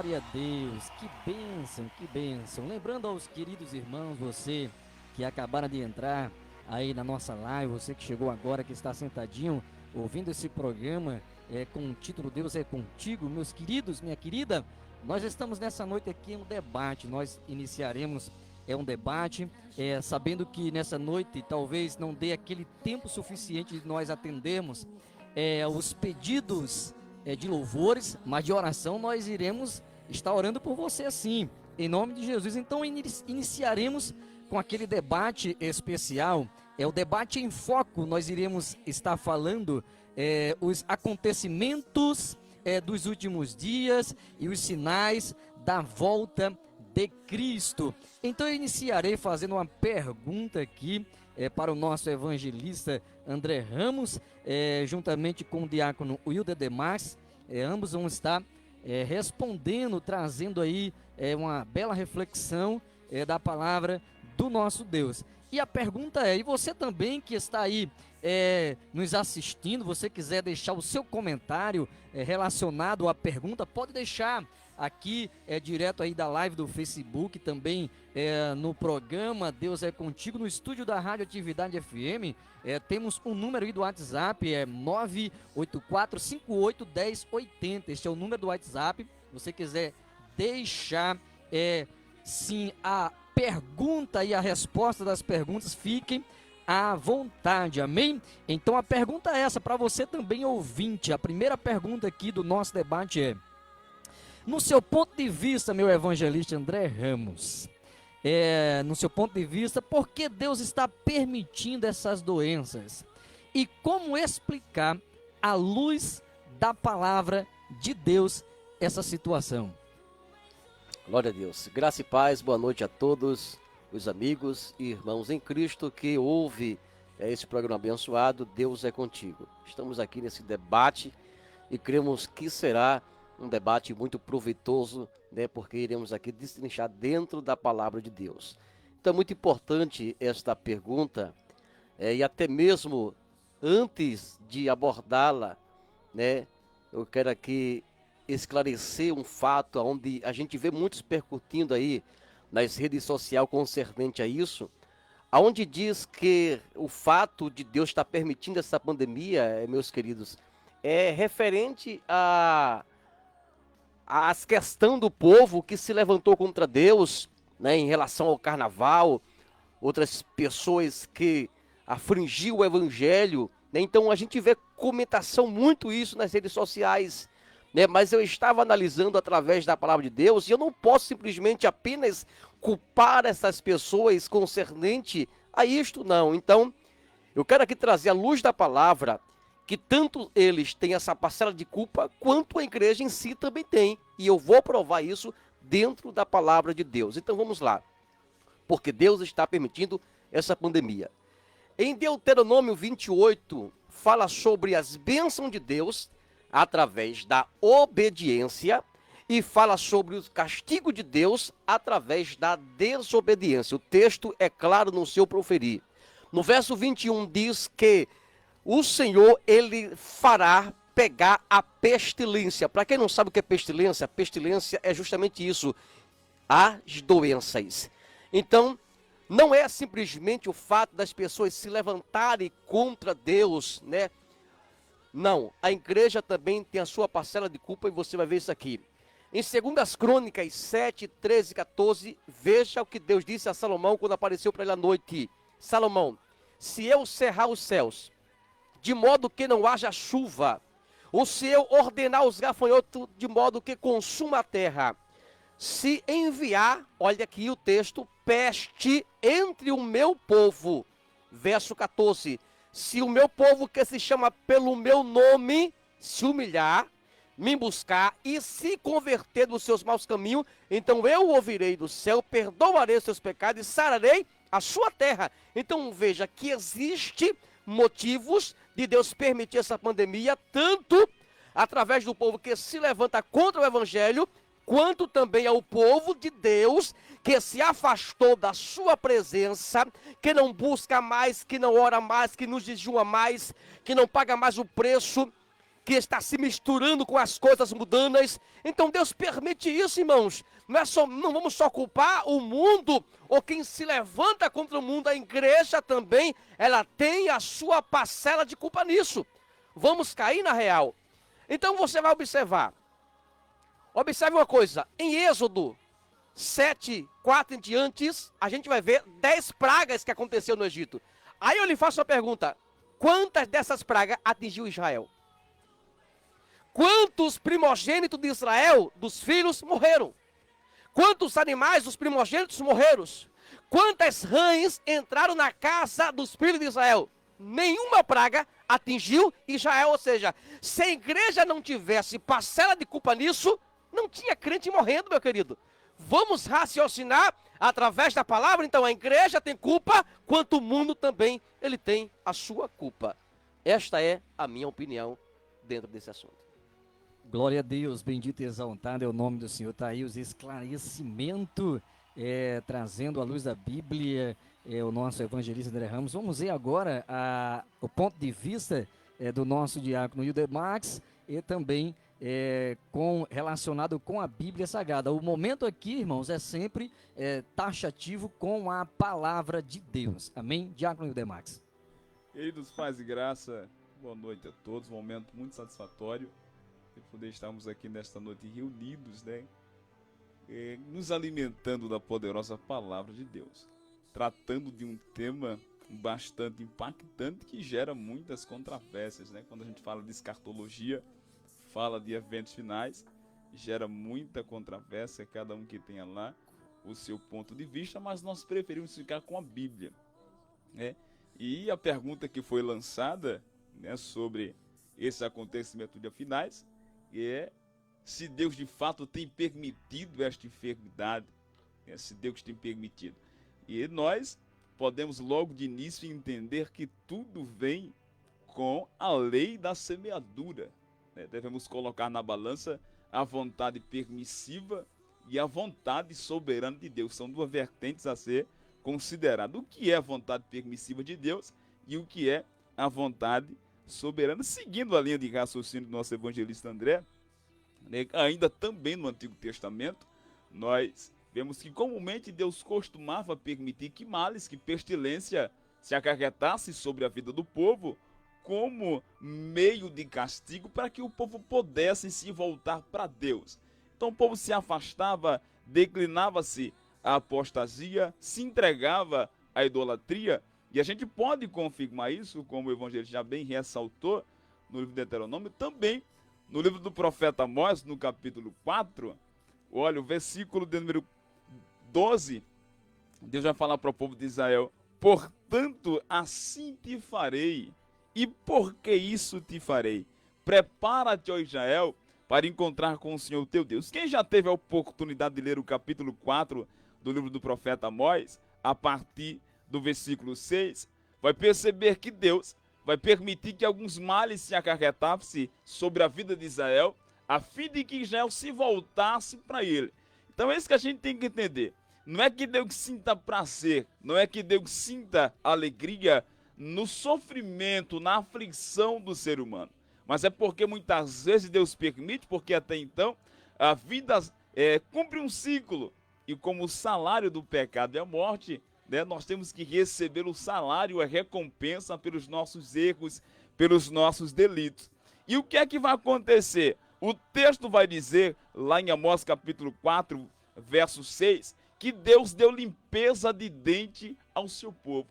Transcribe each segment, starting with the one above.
Glória a Deus, que bênção, que bênção. Lembrando aos queridos irmãos, você que acabaram de entrar aí na nossa live, você que chegou agora, que está sentadinho, ouvindo esse programa com o título Deus é Contigo, meus queridos, minha querida, nós estamos nessa noite aqui em um debate, nós iniciaremos um debate, sabendo que nessa noite talvez não dê aquele tempo suficiente de nós atendermos os pedidos de louvores, mas de oração nós iremos estar orando por você sim, em nome de Jesus. Então iniciaremos com aquele debate especial, o debate em foco. Nós iremos estar falando os acontecimentos dos últimos dias e os sinais da volta de Cristo. Então eu iniciarei fazendo uma pergunta aqui para o nosso evangelista André Ramos, juntamente com o diácono Wilder Demarques. Ambos vão estar respondendo, trazendo aí uma bela reflexão da palavra do nosso Deus. E a pergunta e você também que está aí nos assistindo, você quiser deixar o seu comentário relacionado à pergunta, pode deixar aqui direto aí da live do Facebook, também no programa Deus é Contigo, no estúdio da Rádio Atividade FM. Temos um número aí do WhatsApp, 984581080. Este é o número do WhatsApp. Se você quiser deixar sim a pergunta e a resposta das perguntas, fiquem à vontade, amém? Então a pergunta é essa para você também, ouvinte. A primeira pergunta aqui do nosso debate no seu ponto de vista, meu evangelista André Ramos, no seu ponto de vista, por que Deus está permitindo essas doenças? E como explicar, à luz da palavra de Deus, essa situação? Glória a Deus. Graça e paz, boa noite a todos os amigos e irmãos em Cristo que ouve esse programa abençoado, Deus é Contigo. Estamos aqui nesse debate e cremos que será um debate muito proveitoso, né, porque iremos aqui destrinchar dentro da palavra de Deus. Então é muito importante esta pergunta, e até mesmo antes de abordá-la, né, eu quero aqui esclarecer um fato onde a gente vê muitos percutindo aí nas redes sociais concernente a isso, aonde diz que o fato de Deus estar permitindo essa pandemia, meus queridos, é referente as questões do povo que se levantou contra Deus, né, em relação ao carnaval, outras pessoas que afligiu o evangelho, né? Então a gente vê comentação muito isso nas redes sociais, né? Mas eu estava analisando através da palavra de Deus e eu não posso simplesmente apenas culpar essas pessoas concernente a isto, não. Então eu quero aqui trazer à luz da palavra que tanto eles têm essa parcela de culpa, quanto a igreja em si também tem. E eu vou provar isso dentro da palavra de Deus. Então vamos lá. Porque Deus está permitindo essa pandemia. Em Deuteronômio 28, fala sobre as bênçãos de Deus através da obediência e fala sobre o castigo de Deus através da desobediência. O texto é claro no seu proferir. No verso 21 diz que o Senhor, ele fará pegar a pestilência. Para quem não sabe o que é pestilência, pestilência é justamente isso, as doenças. Então, não é simplesmente o fato das pessoas se levantarem contra Deus, né? Não, a igreja também tem a sua parcela de culpa e você vai ver isso aqui. Em 2 Crônicas 7, 13 e 14, veja o que Deus disse a Salomão quando apareceu para ele à noite. Salomão, se eu cerrar os céus, de modo que não haja chuva, ou se eu ordenar os gafanhotos de modo que consuma a terra, se enviar, olha aqui o texto, peste entre o meu povo, verso 14, se o meu povo que se chama pelo meu nome se humilhar, me buscar e se converter dos seus maus caminhos, então eu ouvirei do céu, perdoarei os seus pecados e sararei a sua terra. Então veja que existe motivos de Deus permitir essa pandemia, tanto através do povo que se levanta contra o evangelho, quanto também ao povo de Deus que se afastou da sua presença, que não busca mais, que não ora mais, que não jejua mais, que não paga mais o preço que está se misturando com as coisas mundanas. Então Deus permite isso, irmãos. Não vamos só culpar o mundo ou quem se levanta contra o mundo. A igreja também, ela tem a sua parcela de culpa nisso. Vamos cair na real. Então você vai observar. Observe uma coisa. Em Êxodo 7, 4 em diante, a gente vai ver 10 pragas que aconteceu no Egito. Aí eu lhe faço uma pergunta. Quantas dessas pragas atingiu Israel? Quantos primogênitos de Israel, dos filhos, morreram? Quantos animais dos primogênitos morreram? Quantas rãs entraram na casa dos filhos de Israel? Nenhuma praga atingiu Israel. Ou seja, se a igreja não tivesse parcela de culpa nisso, não tinha crente morrendo, meu querido. Vamos raciocinar através da palavra. Então a igreja tem culpa, quanto o mundo também ele tem a sua culpa. Esta é a minha opinião dentro desse assunto. Glória a Deus, bendito e exaltado é o nome do Senhor. Está aí os esclarecimentos, trazendo à luz da Bíblia, o nosso evangelista André Ramos. Vamos ver agora o ponto de vista do nosso diácono Ildemax e também relacionado com a Bíblia Sagrada. O momento aqui, irmãos, é sempre taxativo com a palavra de Deus. Amém? Diácono Ildemax. Queridos, paz e graça, boa noite a todos. Um momento muito satisfatório de poder estarmos aqui nesta noite reunidos, né? Nos alimentando da poderosa palavra de Deus, tratando de um tema bastante impactante que gera muitas controvérsias, né? Quando a gente fala de escatologia, fala de eventos finais, gera muita controvérsia, cada um que tenha lá o seu ponto de vista, mas nós preferimos ficar com a Bíblia, né? E a pergunta que foi lançada, né, sobre esse acontecimento de finais é se Deus de fato tem permitido esta enfermidade, se Deus tem permitido. E nós podemos logo de início entender que tudo vem com a lei da semeadura, né? Devemos colocar na balança a vontade permissiva e a vontade soberana de Deus. São duas vertentes a ser consideradas. O que é a vontade permissiva de Deus e o que é a vontade soberana? Seguindo a linha de raciocínio do nosso evangelista André, né, ainda também no Antigo Testamento, nós vemos que comumente Deus costumava permitir que males, que pestilência se acarretasse sobre a vida do povo, como meio de castigo para que o povo pudesse se voltar para Deus. Então o povo se afastava, declinava-se à apostasia, se entregava à idolatria, e a gente pode confirmar isso, como o evangelho já bem ressaltou no livro de Deuteronômio, também no livro do profeta Amós, no capítulo 4, olha, o versículo de número 12, Deus vai falar para o povo de Israel: portanto, assim te farei. E por que isso te farei? Prepara-te, ó Israel, para encontrar com o Senhor teu Deus. Quem já teve a oportunidade de ler o capítulo 4 do livro do profeta Amós, a partir do versículo 6, vai perceber que Deus vai permitir que alguns males se acarretassem sobre a vida de Israel, a fim de que Israel se voltasse para ele. Então é isso que a gente tem que entender. Não é que Deus sinta prazer, não é que Deus sinta alegria no sofrimento, na aflição do ser humano, mas é porque muitas vezes Deus permite, porque até então a vida cumpre um ciclo, e como o salário do pecado é a morte, né, nós temos que receber o salário, a recompensa pelos nossos erros, pelos nossos delitos. E o que é que vai acontecer? O texto vai dizer, lá em Amós capítulo 4, verso 6, que Deus deu limpeza de dente ao seu povo.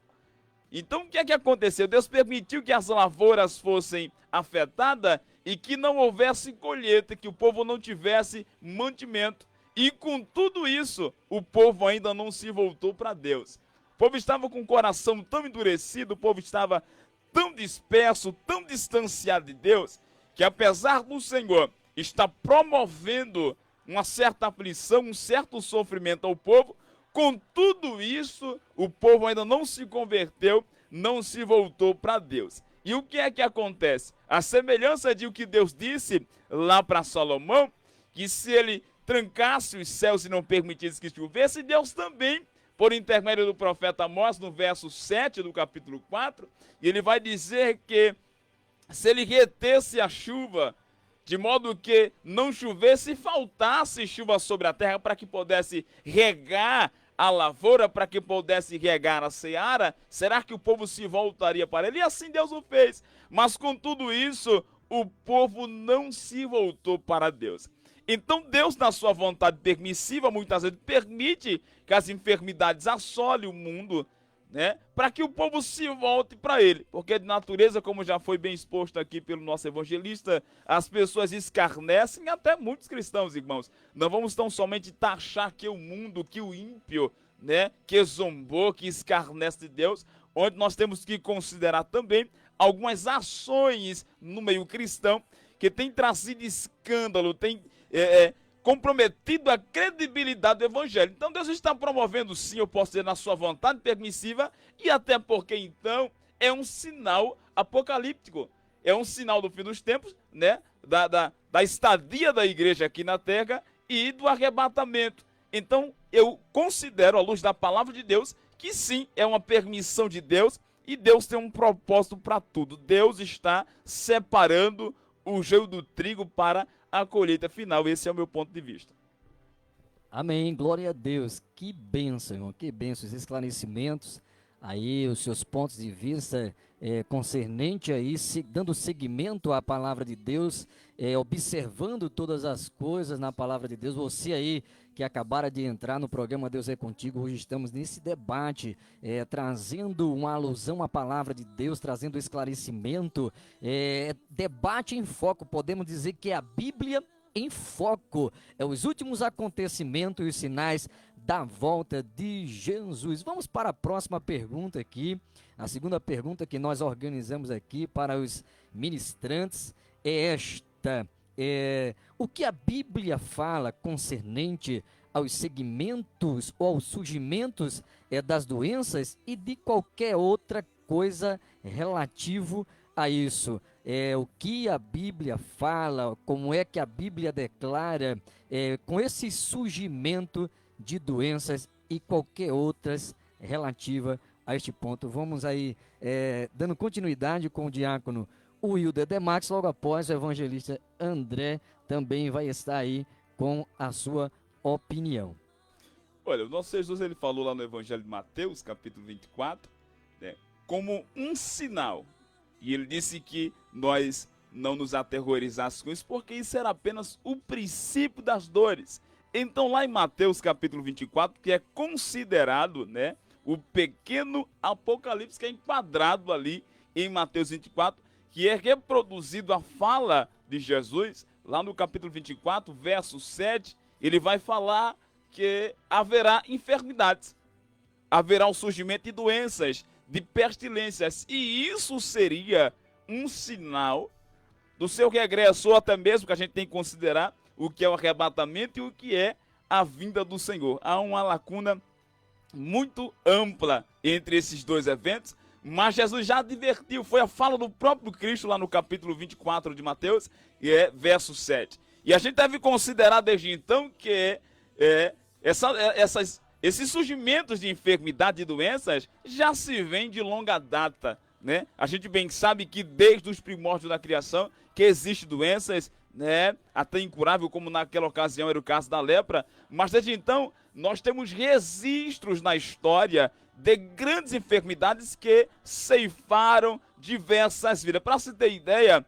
Então o que é que aconteceu? Deus permitiu que as lavouras fossem afetadas e que não houvesse colheita, que o povo não tivesse mantimento. E com tudo isso, o povo ainda não se voltou para Deus. O povo estava com o coração tão endurecido, o povo estava tão disperso, tão distanciado de Deus, que apesar do Senhor estar promovendo uma certa aflição, um certo sofrimento ao povo, com tudo isso, o povo ainda não se converteu, não se voltou para Deus. E o que é que acontece? A semelhança de o que Deus disse lá para Salomão, que se ele trancasse os céus e não permitisse que chovesse, Deus também, por intermédio do profeta Amós, no verso 7 do capítulo 4, ele vai dizer que se ele retesse a chuva, de modo que não chovesse e faltasse chuva sobre a terra para que pudesse regar a lavoura, para que pudesse regar a seara, será que o povo se voltaria para ele? E assim Deus o fez. Mas com tudo isso, o povo não se voltou para Deus. Então Deus, na sua vontade permissiva, muitas vezes permite que as enfermidades assolem o mundo, né, para que o povo se volte para ele, porque de natureza, como já foi bem exposto aqui pelo nosso evangelista, as pessoas escarnecem, até muitos cristãos, irmãos. Não vamos tão somente taxar que o mundo, que o ímpio, né, que zombou, que escarnece de Deus, onde nós temos que considerar também algumas ações no meio cristão que tem trazido escândalo, tem comprometido a credibilidade do evangelho. Então Deus está promovendo, sim, eu posso dizer, na sua vontade permissiva, e até porque então é um sinal apocalíptico, é um sinal do fim dos tempos, né, da estadia da igreja aqui na terra e do arrebatamento. Então eu considero, à luz da palavra de Deus, que sim, é uma permissão de Deus, e Deus tem um propósito para tudo. Deus está separando o joio do trigo para a colheita final. Esse é o meu ponto de vista. Amém, glória a Deus. Que bênção, irmão, que bênção, esses esclarecimentos aí, os seus pontos de vista concernente aí, dando seguimento à palavra de Deus, observando todas as coisas na palavra de Deus. Você aí que acabara de entrar no programa Deus é Contigo, hoje estamos nesse debate, trazendo uma alusão à palavra de Deus, trazendo esclarecimento, debate em foco, podemos dizer que é a Bíblia em foco, os últimos acontecimentos e os sinais da volta de Jesus. Vamos para a próxima pergunta aqui, a segunda pergunta que nós organizamos aqui para os ministrantes é esta: o que a Bíblia fala concernente aos segmentos ou aos surgimentos das doenças e de qualquer outra coisa relativo a isso? O que a Bíblia fala, como é que a Bíblia declara com esse surgimento de doenças e qualquer outras relativa a este ponto. Vamos aí dando continuidade com o diácono Wilder Demax, logo após o evangelista André também vai estar aí com a sua opinião. Olha, o nosso Jesus, ele falou lá no Evangelho de Mateus, capítulo 24, né, como um sinal. E ele disse que nós não nos aterrorizássemos com isso, porque isso era apenas o princípio das dores. Então lá em Mateus capítulo 24, que é considerado, né, o pequeno Apocalipse, que é enquadrado ali em Mateus 24, que é reproduzido a fala de Jesus, lá no capítulo 24, verso 7, ele vai falar que haverá enfermidades, haverá o surgimento de doenças, de pestilências, e isso seria um sinal do seu regresso, ou até mesmo que a gente tem que considerar o que é o arrebatamento e o que é a vinda do Senhor. Há uma lacuna muito ampla entre esses dois eventos, mas Jesus já advertiu, foi a fala do próprio Cristo lá no capítulo 24 de Mateus, e verso 7. E a gente deve considerar desde então que esses surgimentos de enfermidade e doenças já se vêm de longa data, né? A gente bem sabe que desde os primórdios da criação que existem doenças, né, até incurável, como naquela ocasião era o caso da lepra, mas desde então nós temos registros na história de grandes enfermidades que ceifaram diversas vidas. Para se ter ideia,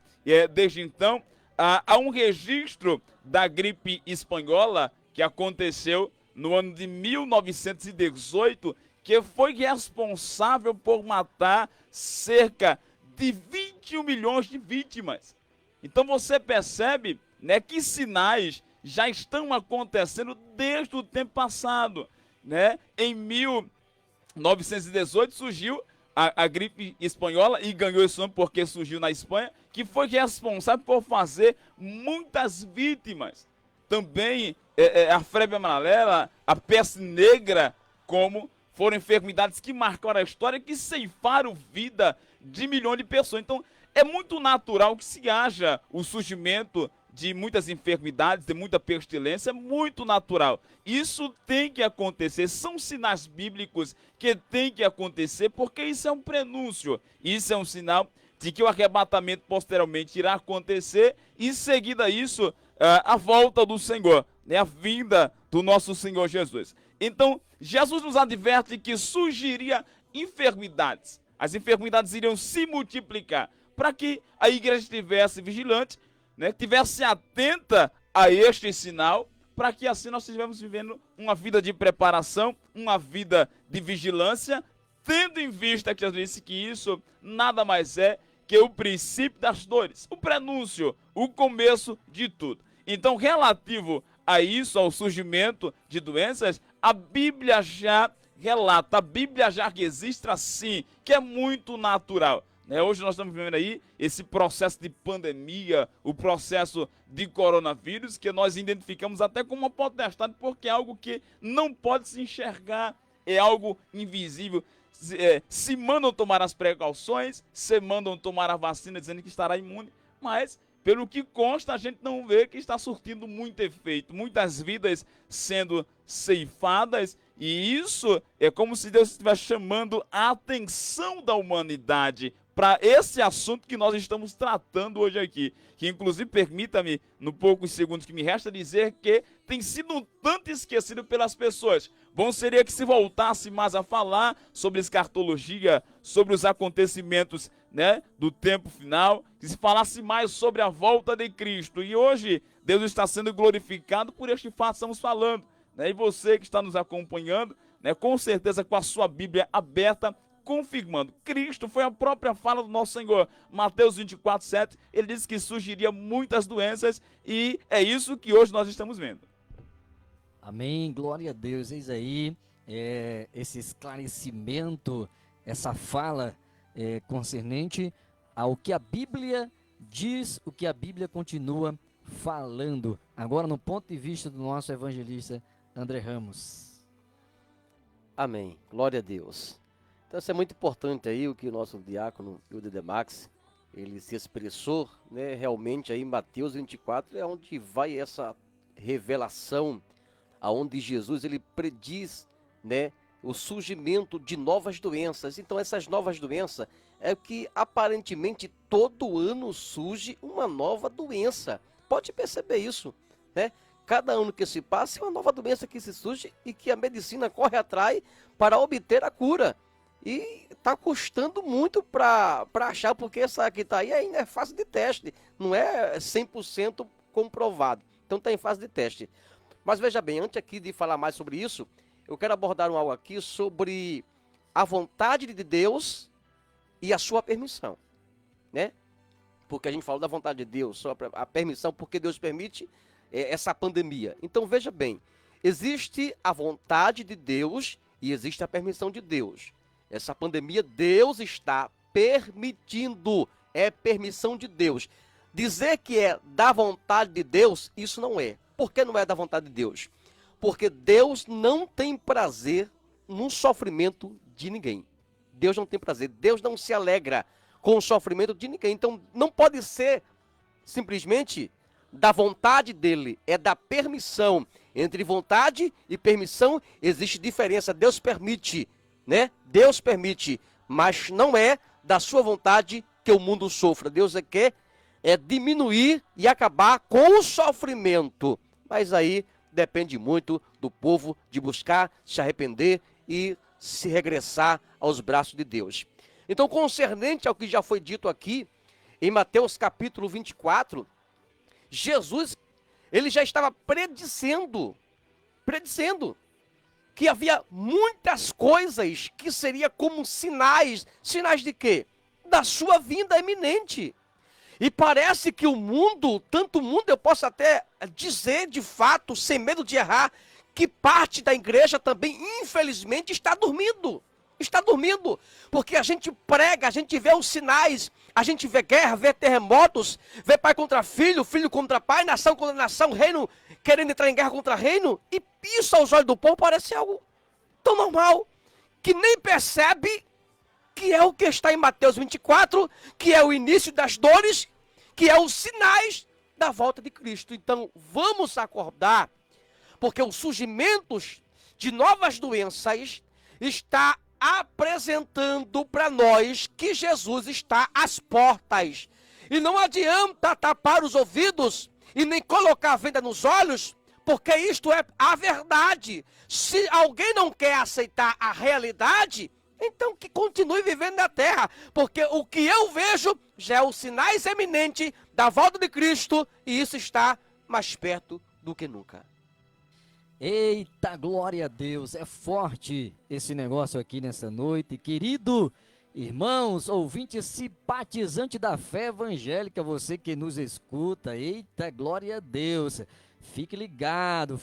desde então há um registro da gripe espanhola que aconteceu no ano de 1918, que foi responsável por matar cerca de 21 milhões de vítimas. Então você percebe, né, que sinais já estão acontecendo desde o tempo passado, né? Em 1918 surgiu a gripe espanhola e ganhou esse nome porque surgiu na Espanha, que foi responsável por fazer muitas vítimas. Também a febre amarela, a peste negra, como foram enfermidades que marcaram a história, que ceifaram vida de milhões de pessoas. Então, é muito natural que se haja o surgimento de muitas enfermidades, de muita pestilência, é muito natural. Isso tem que acontecer, são sinais bíblicos que tem que acontecer, porque isso é um prenúncio, isso é um sinal de que o arrebatamento posteriormente irá acontecer, e em seguida a isso, a volta do Senhor, né, a vinda do nosso Senhor Jesus. Então, Jesus nos adverte que surgiria enfermidades. As enfermidades iriam se multiplicar, para que a igreja estivesse vigilante, né, estivesse atenta a este sinal, para que assim nós estivéssemos vivendo uma vida de preparação, uma vida de vigilância, tendo em vista que Jesus disse que isso nada mais é que o princípio das dores, o prenúncio, o começo de tudo. Então, relativo a isso, ao surgimento de doenças, a Bíblia já relata, a Bíblia já registra assim, que é muito natural. Hoje nós estamos vivendo aí esse processo de pandemia, o processo de coronavírus, que nós identificamos até como uma potestade, porque é algo que não pode se enxergar, é algo invisível. Se mandam tomar as precauções, se mandam tomar a vacina dizendo que estará imune, mas pelo que consta a gente não vê que está surtindo muito efeito, muitas vidas sendo ceifadas, e isso é como se Deus estivesse chamando a atenção da humanidade para esse assunto que nós estamos tratando hoje aqui, que inclusive permita-me, no poucos segundos que me resta, dizer que tem sido um tanto esquecido pelas pessoas. Bom seria que se voltasse mais a falar sobre escatologia, sobre os acontecimentos, né, do tempo final, que se falasse mais sobre a volta de Cristo. E hoje Deus está sendo glorificado por este fato que estamos falando, né? E você que está nos acompanhando, né, com certeza com a sua Bíblia aberta, confirmando. Cristo foi a própria fala do nosso Senhor. Mateus 24:7, ele disse que surgiria muitas doenças, e é isso que hoje nós estamos vendo. Amém, glória a Deus. Eis aí esse esclarecimento, essa fala concernente ao que a Bíblia diz, o que a Bíblia continua falando. Agora, no ponto de vista do nosso evangelista André Ramos. Amém, glória a Deus. Então isso é muito importante aí, o que o nosso diácono Hilde Demax, ele se expressou, né, realmente aí em Mateus 24, é onde vai essa revelação, aonde Jesus ele prediz, né, o surgimento de novas doenças. Então essas novas doenças é que aparentemente todo ano surge uma nova doença. Pode perceber isso, né? Cada ano que se passa é uma nova doença que se surge e que a medicina corre atrás para obter a cura. E está custando muito para achar, porque essa que está aí ainda é fase de teste, não é 100% comprovado. Então está em fase de teste. Mas veja bem, antes aqui de falar mais sobre isso, eu quero abordar algo aqui sobre a vontade de Deus e a sua permissão, né? Porque a gente falou da vontade de Deus, só a permissão, porque Deus permite essa pandemia. Então veja bem, existe a vontade de Deus e existe a permissão de Deus. Essa pandemia Deus está permitindo, é permissão de Deus. Dizer que é da vontade de Deus, isso não é. Por que não é da vontade de Deus? Porque Deus não tem prazer no sofrimento de ninguém. Deus não tem prazer, Deus não se alegra com o sofrimento de ninguém. Então não pode ser simplesmente da vontade dele, é da permissão. Entre vontade e permissão existe diferença. Deus permite, né? Deus permite, mas não é da sua vontade que o mundo sofra. Deus quer diminuir e acabar com o sofrimento. Mas aí depende muito do povo de buscar, se arrepender e se regressar aos braços de Deus. Então, concernente ao que já foi dito aqui, em Mateus capítulo 24, Jesus, ele já estava predizendo que havia muitas coisas que seria como sinais de quê? Da sua vinda iminente. E parece que o mundo, tanto o mundo, eu posso até dizer de fato, sem medo de errar, que parte da igreja também, infelizmente, está dormindo. Está dormindo, porque a gente prega, a gente vê os sinais, a gente vê guerra, vê terremotos, vê pai contra filho, filho contra pai, nação contra nação, reino querendo entrar em guerra contra reino, e isso aos olhos do povo parece algo tão normal, que nem percebe que é o que está em Mateus 24, que é o início das dores, que é os sinais da volta de Cristo. Então vamos acordar, porque o surgimento de novas doenças está apresentando para nós que Jesus está às portas. E não adianta tapar os ouvidos e nem colocar a venda nos olhos, porque isto é a verdade. Se alguém não quer aceitar a realidade, então que continue vivendo na terra, porque o que eu vejo já é os sinais eminentes da volta de Cristo, e isso está mais perto do que nunca. Eita, glória a Deus, é forte esse negócio aqui nessa noite, querido irmãos, ouvintes simpatizante da fé evangélica, você que nos escuta, eita, glória a Deus. Fique ligado,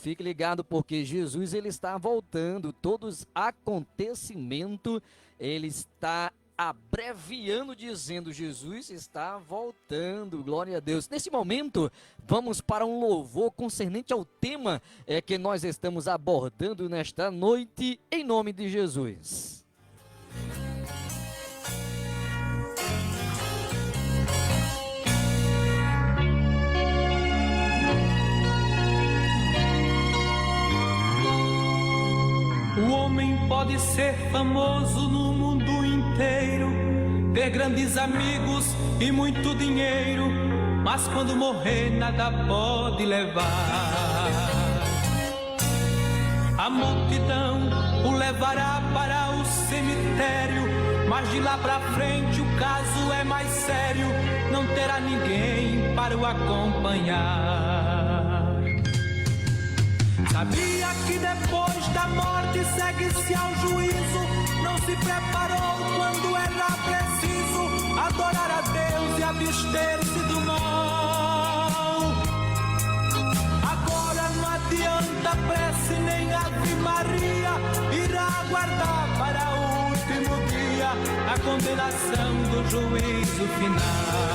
porque Jesus ele está voltando, todos os acontecimentos, ele está abreviando, dizendo, Jesus está voltando, glória a Deus. Nesse momento, vamos para um louvor concernente ao tema que nós estamos abordando nesta noite, em nome de Jesus. O homem pode ser famoso no mundo inteiro, ter grandes amigos e muito dinheiro, mas quando morrer nada pode levar. A multidão o levará para o cemitério, mas de lá pra frente o caso é mais sério, não terá ninguém para o acompanhar. Sabia que depois da morte segue-se ao juízo, não se preparou quando era preciso adorar a Deus e abster-se do mal. Agora não adianta prece nem Ave Maria, irá aguardar para o último dia a condenação do juízo final.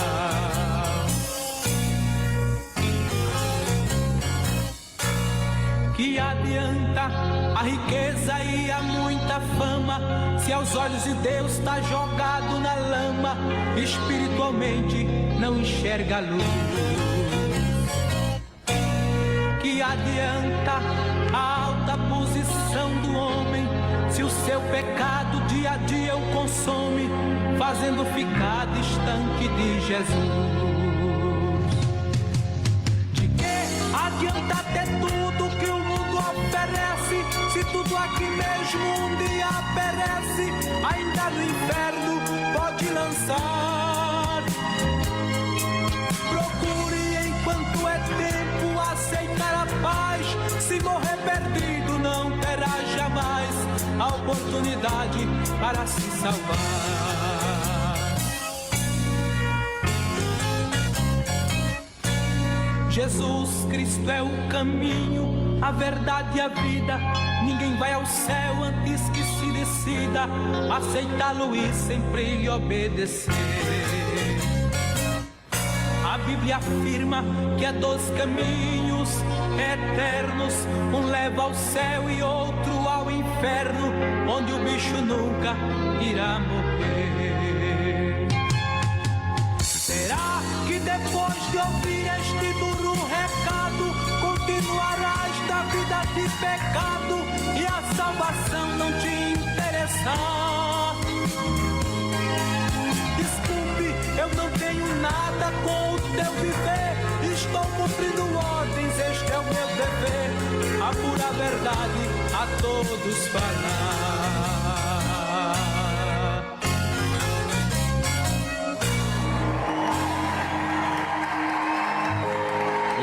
Que adianta a riqueza e a muita fama, se aos olhos de Deus está jogado na lama, espiritualmente não enxerga a luz. Que adianta a alta posição do homem, se o seu pecado dia a dia o consome, fazendo ficar distante de Jesus. De que adianta ter tudo que o oferece, se tudo aqui mesmo um dia perece, ainda no inferno pode lançar. Procure enquanto é tempo aceitar a paz, se morrer perdido não terá jamais a oportunidade para se salvar. Jesus Cristo é o caminho, a verdade e a vida, ninguém vai ao céu antes que se decida aceitá-lo e sempre lhe obedecer. A Bíblia afirma que há 2 caminhos eternos, um leva ao céu e outro ao inferno, onde o bicho nunca irá morrer. Será que depois de ouvir este duro recado, continuarás da vida de pecado e a salvação não te interessar? Desculpe, eu não tenho nada com o teu viver, estou cumprindo ordens, este é o meu dever, a pura verdade a todos falar.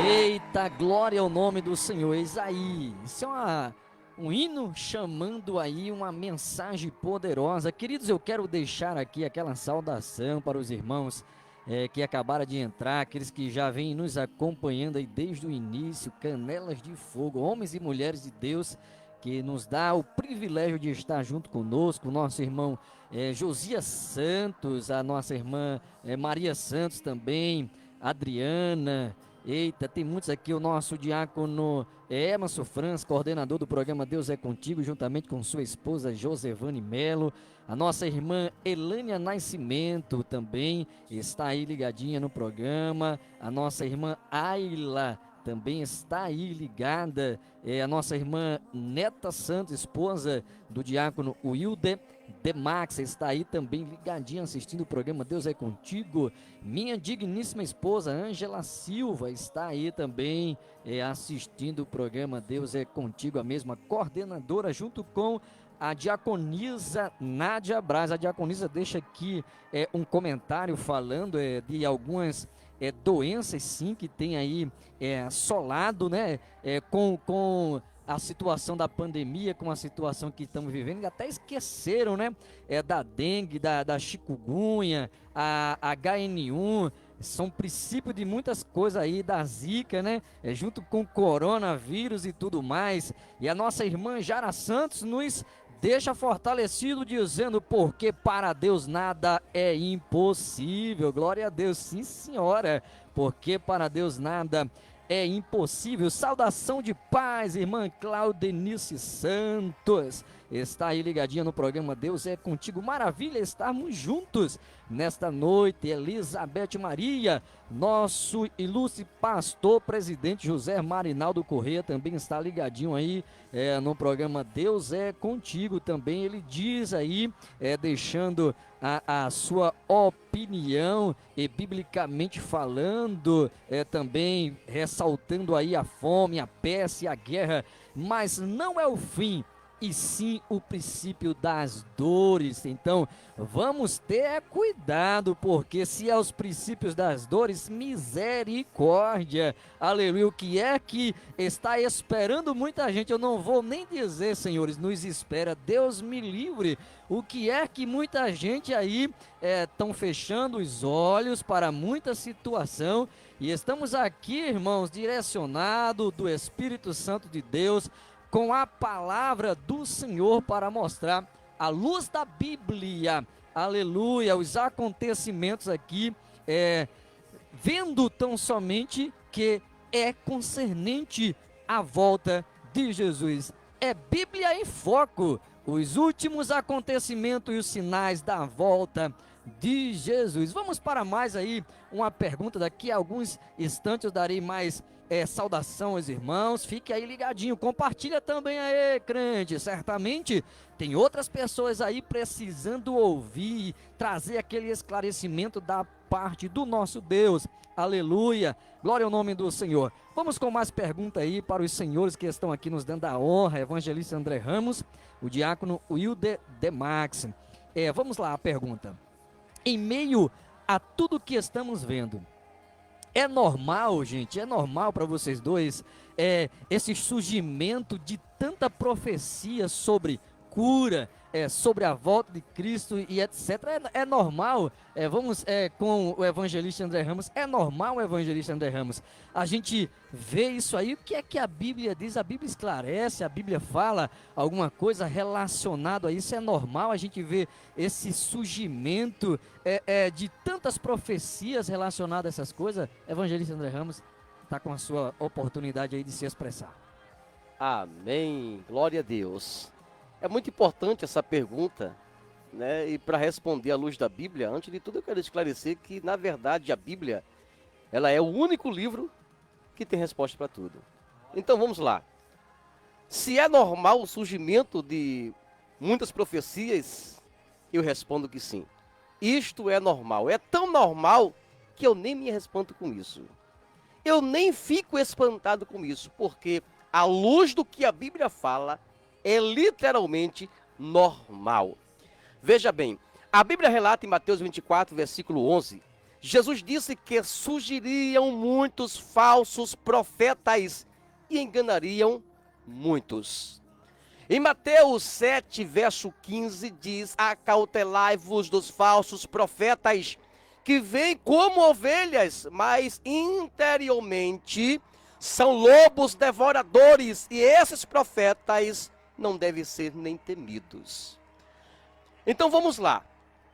Eita, glória ao nome do Senhor. Eis aí, isso é um hino chamando aí uma mensagem poderosa. Queridos, eu quero deixar aqui aquela saudação para os irmãos que acabaram de entrar, aqueles que já vêm nos acompanhando aí desde o início, Canelas de Fogo, homens e mulheres de Deus, que nos dá o privilégio de estar junto conosco, nosso irmão Josias Santos, a nossa irmã Maria Santos também, Adriana. Eita, tem muitos aqui, o nosso diácono Emerson Franz, coordenador do programa Deus é Contigo, juntamente com sua esposa Josevane Melo. A nossa irmã Elânia Nascimento também está aí ligadinha no programa. A nossa irmã Ayla também está aí ligada. A nossa irmã Neta Santos, esposa do diácono Wilder. Demax está aí também ligadinho assistindo o programa Deus é Contigo. Minha digníssima esposa Ângela Silva está aí também assistindo o programa Deus é Contigo, a mesma coordenadora, junto com a diaconisa Nádia Braz. A diaconisa deixa aqui um comentário falando de algumas doenças, sim, que tem aí assolado, né, com a situação da pandemia, com a situação que estamos vivendo, e até esqueceram, né, da dengue, da chikungunya, a HN1, são princípios de muitas coisas aí, da zika, né, junto com o coronavírus e tudo mais. E a nossa irmã Jara Santos nos deixa fortalecido dizendo: porque para Deus nada é impossível. Glória a Deus, sim senhora, porque para Deus nada é impossível. Saudação de paz, irmã Claudenice Santos, está aí ligadinha no programa Deus é Contigo. Maravilha estarmos juntos nesta noite. Elizabeth Maria, nosso ilustre pastor presidente José Marinaldo Corrêa também está ligadinho aí no programa Deus é Contigo também. Ele diz aí, deixando a sua opinião e biblicamente falando, também ressaltando aí a fome, a peste, a guerra, mas não é o fim, e sim o princípio das dores. Então vamos ter cuidado, porque se é os princípios das dores, misericórdia, aleluia. O que é que está esperando muita gente? Eu não vou nem dizer, senhores, nos espera, Deus me livre. O que é que muita gente aí estão fechando os olhos para muita situação, e estamos aqui, irmãos, direcionado do Espírito Santo de Deus, com a palavra do Senhor, para mostrar a luz da Bíblia, aleluia, os acontecimentos aqui, vendo tão somente que é concernente à volta de Jesus. É Bíblia em Foco, os últimos acontecimentos e os sinais da volta de Jesus. Vamos para mais aí uma pergunta. Daqui a alguns instantes eu darei mais saudação aos irmãos. Fique aí ligadinho, compartilha também aí, crente. Certamente tem outras pessoas aí precisando ouvir, trazer aquele esclarecimento da parte do nosso Deus. Aleluia, glória ao nome do Senhor. Vamos com mais pergunta aí para os senhores que estão aqui nos dando a honra. Evangelista André Ramos, o diácono Wilder Demax. Vamos lá, a pergunta: em meio a tudo que estamos vendo, é normal, gente, é normal para vocês dois esse surgimento de tanta profecia sobre cura, sobre a volta de Cristo e etc. É normal, com o evangelista André Ramos, é normal, evangelista André Ramos, a gente vê isso aí. O que é que a Bíblia diz? A Bíblia esclarece, a Bíblia fala alguma coisa relacionada a isso? É normal a gente ver esse surgimento de tantas profecias relacionadas a essas coisas? Evangelista André Ramos está com a sua oportunidade aí de se expressar. Amém, glória a Deus. É muito importante essa pergunta, né? E para responder à luz da Bíblia, antes de tudo eu quero esclarecer que, na verdade, a Bíblia, ela é o único livro que tem resposta para tudo. Então vamos lá. Se é normal o surgimento de muitas profecias, eu respondo que sim. Isto é normal. É tão normal que eu nem me espanto com isso. Eu nem fico espantado com isso, porque à luz do que a Bíblia fala, é literalmente normal. Veja bem, a Bíblia relata em Mateus 24, versículo 11, Jesus disse que surgiriam muitos falsos profetas e enganariam muitos. Em Mateus 7, verso 15, diz: acautelai-vos dos falsos profetas, que vêm como ovelhas, mas interiormente são lobos devoradores, e esses profetas não devem ser nem temidos. Então vamos lá.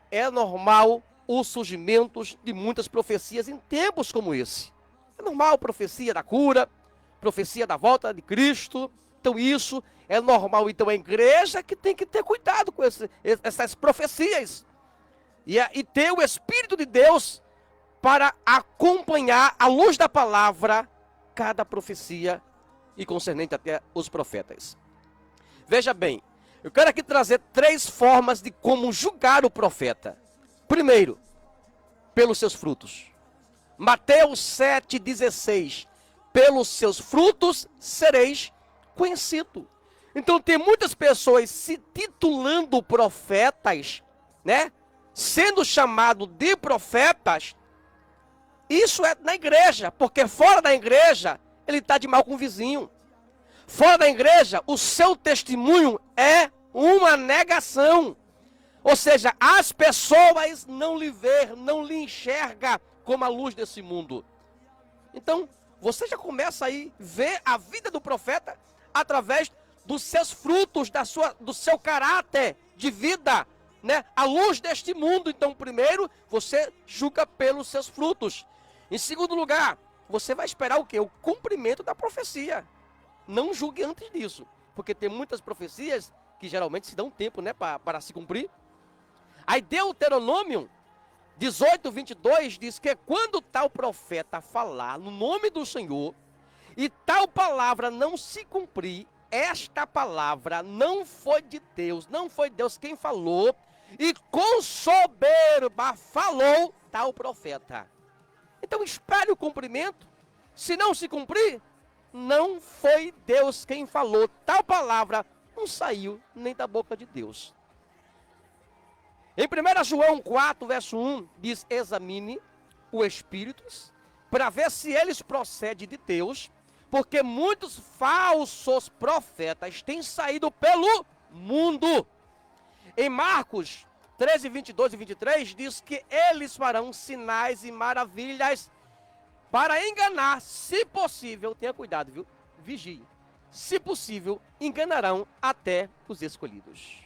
É normal o surgimento de muitas profecias em tempos como esse. É normal profecia da cura, profecia da volta de Cristo. Então isso é normal. Então a igreja que tem que ter cuidado com essas profecias. E ter o Espírito de Deus para acompanhar à luz da palavra cada profecia e concernente até os profetas. Veja bem, Eu quero aqui trazer 3 formas de como julgar o profeta. Primeiro, pelos seus frutos. Mateus 7,16. Pelos seus frutos sereis conhecidos. Então tem muitas pessoas se titulando profetas, né? Sendo chamado de profetas. Isso é na igreja, porque fora da igreja ele está de mal com o vizinho. Fora da igreja, o seu testemunho é uma negação. Ou seja, as pessoas não lhe vê, não lhe enxerga como a luz desse mundo. Então, você já começa aí a ver a vida do profeta através dos seus frutos, do seu caráter de vida, né? A luz deste mundo. Então, primeiro, você julga pelos seus frutos. Em segundo lugar, você vai esperar o quê? O cumprimento da profecia. Não julgue antes disso, porque tem muitas profecias que geralmente se dão tempo, né, para se cumprir. Aí Deuteronômio 18:22 diz que quando tal profeta falar no nome do Senhor e tal palavra não se cumprir, esta palavra não foi de Deus, não foi Deus quem falou, e com soberba falou tal profeta. Então espere o cumprimento. Se não se cumprir, não foi Deus quem falou. Tal palavra não saiu nem da boca de Deus. Em 1 João 4, verso 1, diz: examine os espíritos para ver se eles procedem de Deus, porque muitos falsos profetas têm saído pelo mundo. Em Marcos 13, 22 e 23, diz que eles farão sinais e maravilhas para enganar, se possível, tenha cuidado, viu? Vigie. Se possível, enganarão até os escolhidos.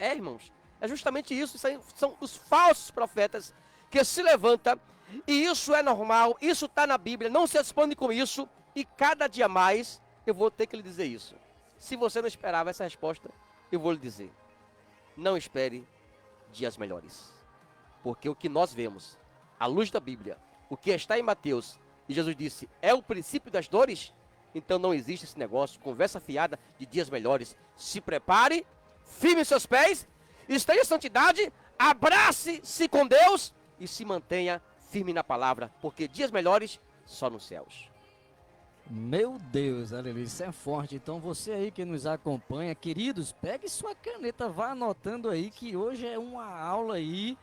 Irmãos, é justamente isso. São os falsos profetas que se levantam, e isso é normal, isso está na Bíblia, não se expande com isso, e cada dia mais eu vou ter que lhe dizer isso. Se você não esperava essa resposta, eu vou lhe dizer: não espere dias melhores, porque o que nós vemos, à luz da Bíblia, o que está em Mateus, e Jesus disse, é o princípio das dores. Então não existe esse negócio, conversa fiada de dias melhores. Se prepare, firme seus pés, esteja em santidade, abrace-se com Deus e se mantenha firme na palavra, porque dias melhores só nos céus. Meu Deus, aleluia, isso é forte. Então você aí que nos acompanha, queridos, pegue sua caneta, vá anotando aí que hoje é uma aula aí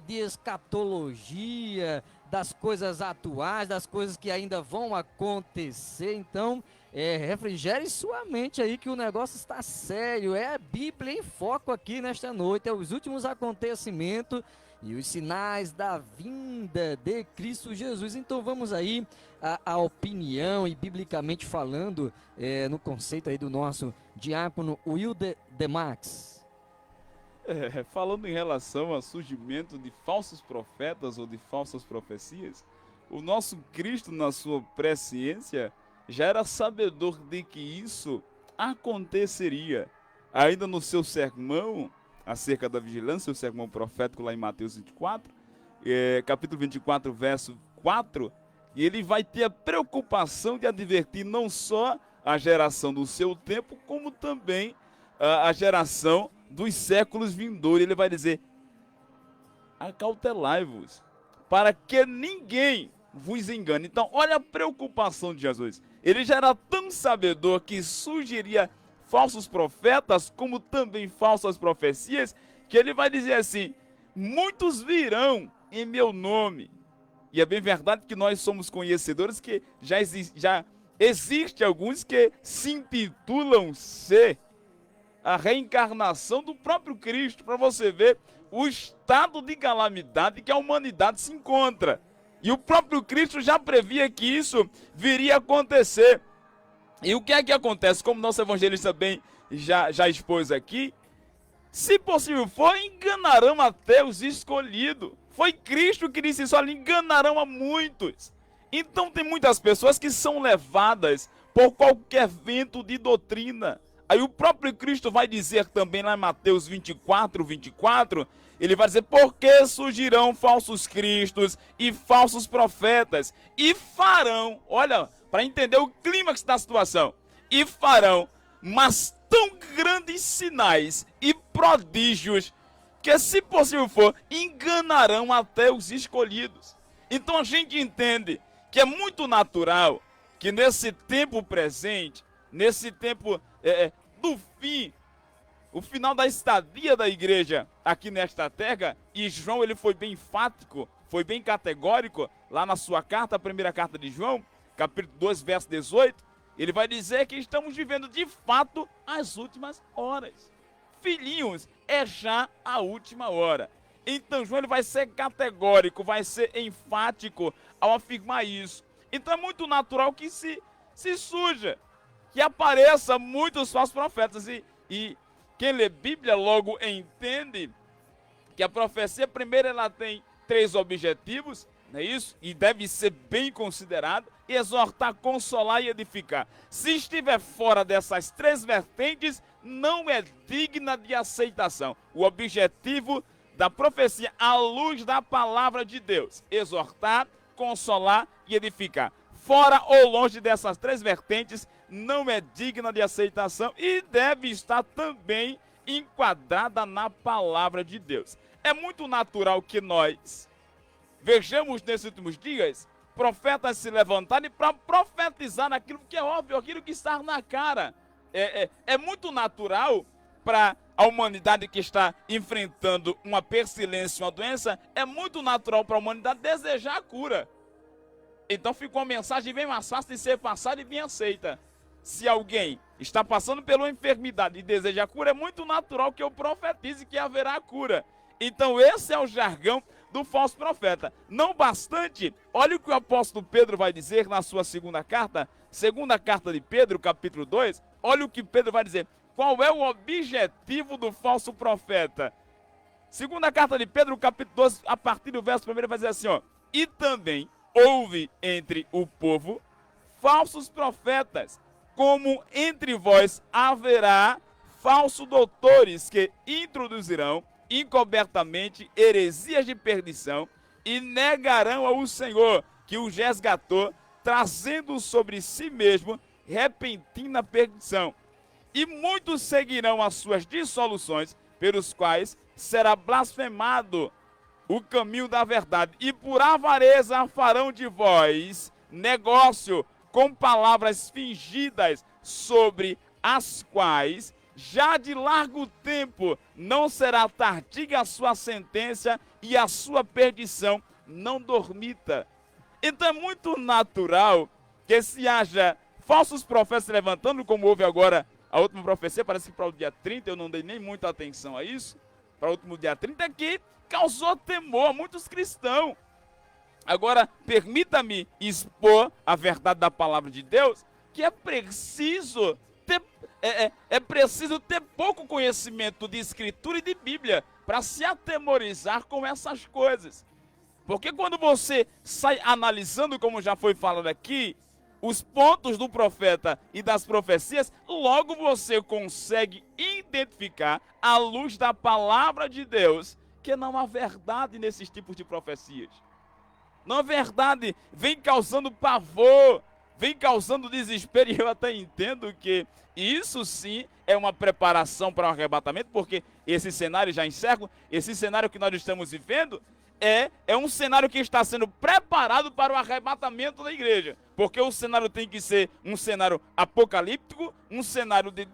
de escatologia, das coisas atuais, das coisas que ainda vão acontecer. Então, refrigere sua mente aí que o negócio está sério. É a Bíblia em foco aqui nesta noite, é os últimos acontecimentos e os sinais da vinda de Cristo Jesus. Então vamos aí a opinião e biblicamente falando no conceito aí do nosso diácono Wilder Demax. Falando em relação ao surgimento de falsos profetas ou de falsas profecias, o nosso Cristo, na sua presciência, já era sabedor de que isso aconteceria. Ainda no seu sermão acerca da vigilância, o sermão profético lá em Mateus 24, capítulo 24, verso 4, e ele vai ter a preocupação de advertir não só a geração do seu tempo, como também a geração dos séculos vindouros. Ele vai dizer: acautelai-vos, para que ninguém vos engane. Então, olha a preocupação de Jesus. Ele já era tão sabedor que surgiria falsos profetas, como também falsas profecias, que ele vai dizer assim: muitos virão em meu nome. E é bem verdade que nós somos conhecedores que já existe alguns que se intitulam ser a reencarnação do próprio Cristo, para você ver o estado de calamidade que a humanidade se encontra. E o próprio Cristo já previa que isso viria a acontecer. E o que é que acontece? Como nosso evangelista bem já expôs aqui, se possível for, enganarão até os escolhidos. Foi Cristo que disse isso, olha, enganarão a muitos. Então tem muitas pessoas que são levadas por qualquer vento de doutrina. Aí o próprio Cristo vai dizer também lá em Mateus 24, 24, ele vai dizer: porque surgirão falsos cristos e falsos profetas, e farão, olha, para entender o clímax da situação, e farão, mas tão grandes sinais e prodígios que, se possível for, enganarão até os escolhidos. Então a gente entende que é muito natural que nesse tempo presente, nesse tempo do fim, o final da estadia da igreja aqui nesta terra, e João ele foi bem enfático, foi bem categórico, lá na sua carta, a primeira carta de João, capítulo 2, verso 18, ele vai dizer que estamos vivendo de fato as últimas horas. Filhinhos, é já a última hora. Então João ele vai ser categórico, vai ser enfático ao afirmar isso. Então é muito natural que se surja, que apareça muitos falsos profetas. E quem lê Bíblia logo entende que a profecia, primeiro, ela tem 3 objetivos, não é isso? E deve ser bem considerado: exortar, consolar e edificar. Se estiver fora dessas 3 vertentes, não é digna de aceitação. O objetivo da profecia, à luz da palavra de Deus: exortar, consolar e edificar. Fora ou longe dessas 3 vertentes, não é digna de aceitação e deve estar também enquadrada na palavra de Deus. É muito natural que nós vejamos nesses últimos dias profetas se levantarem para profetizar naquilo que é óbvio, aquilo que está na cara. É muito natural para a humanidade que está enfrentando uma pestilência, uma doença, é muito natural para a humanidade desejar a cura. Então ficou uma mensagem bem mais fácil de ser passada e bem aceita. Se alguém está passando pela enfermidade e deseja a cura, é muito natural que eu profetize que haverá cura. Então esse é o jargão do falso profeta. Não bastante, olha o que o apóstolo Pedro vai dizer na sua segunda carta de Pedro, capítulo 2, olha o que Pedro vai dizer. Qual é o objetivo do falso profeta? Segunda carta de Pedro, capítulo 12, a partir do verso 1, vai dizer assim, ó: e também houve entre o povo falsos profetas, como entre vós haverá falsos doutores que introduzirão encobertamente heresias de perdição e negarão ao Senhor que os resgatou, trazendo sobre si mesmo repentina perdição. E muitos seguirão as suas dissoluções, pelos quais será blasfemado o caminho da verdade, e por avareza farão de vós negócio com palavras fingidas, sobre as quais já de largo tempo não será tardia a sua sentença e a sua perdição não dormita. Então é muito natural que se haja falsos profetas se levantando, como houve agora a última profecia, parece que para o dia 30, eu não dei nem muita atenção a isso, para o último dia 30, que causou temor a muitos cristãos. Agora, permita-me expor a verdade da palavra de Deus, que é preciso ter pouco conhecimento de Escritura e de Bíblia para se atemorizar com essas coisas. Porque quando você sai analisando, como já foi falado aqui, os pontos do profeta e das profecias, logo você consegue identificar, à luz da palavra de Deus, que não há verdade nesses tipos de profecias. Não há verdade, vem causando pavor, vem causando desespero, e eu até entendo que isso sim é uma preparação para o arrebatamento, porque esse cenário, já encerro, esse cenário que nós estamos vivendo é um cenário que está sendo preparado para o arrebatamento da igreja, porque o cenário tem que ser um cenário apocalíptico, um cenário de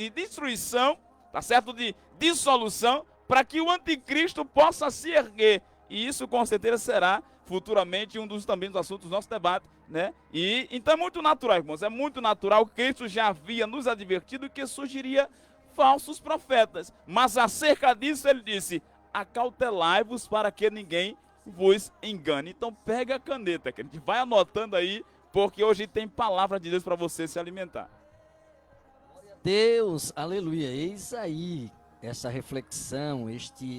destruição, tá certo? De dissolução, para que o anticristo possa se erguer, e isso com certeza será futuramente um dos assuntos do nosso debate, né? E então é muito natural, irmãos, é muito natural. Cristo já havia nos advertido que surgiria falsos profetas, mas acerca disso ele disse: acautelai-vos para que ninguém vos engane. Então pega a caneta, que a gente vai anotando aí, porque hoje tem palavra de Deus para você se alimentar. Deus, aleluia, eis aí essa reflexão,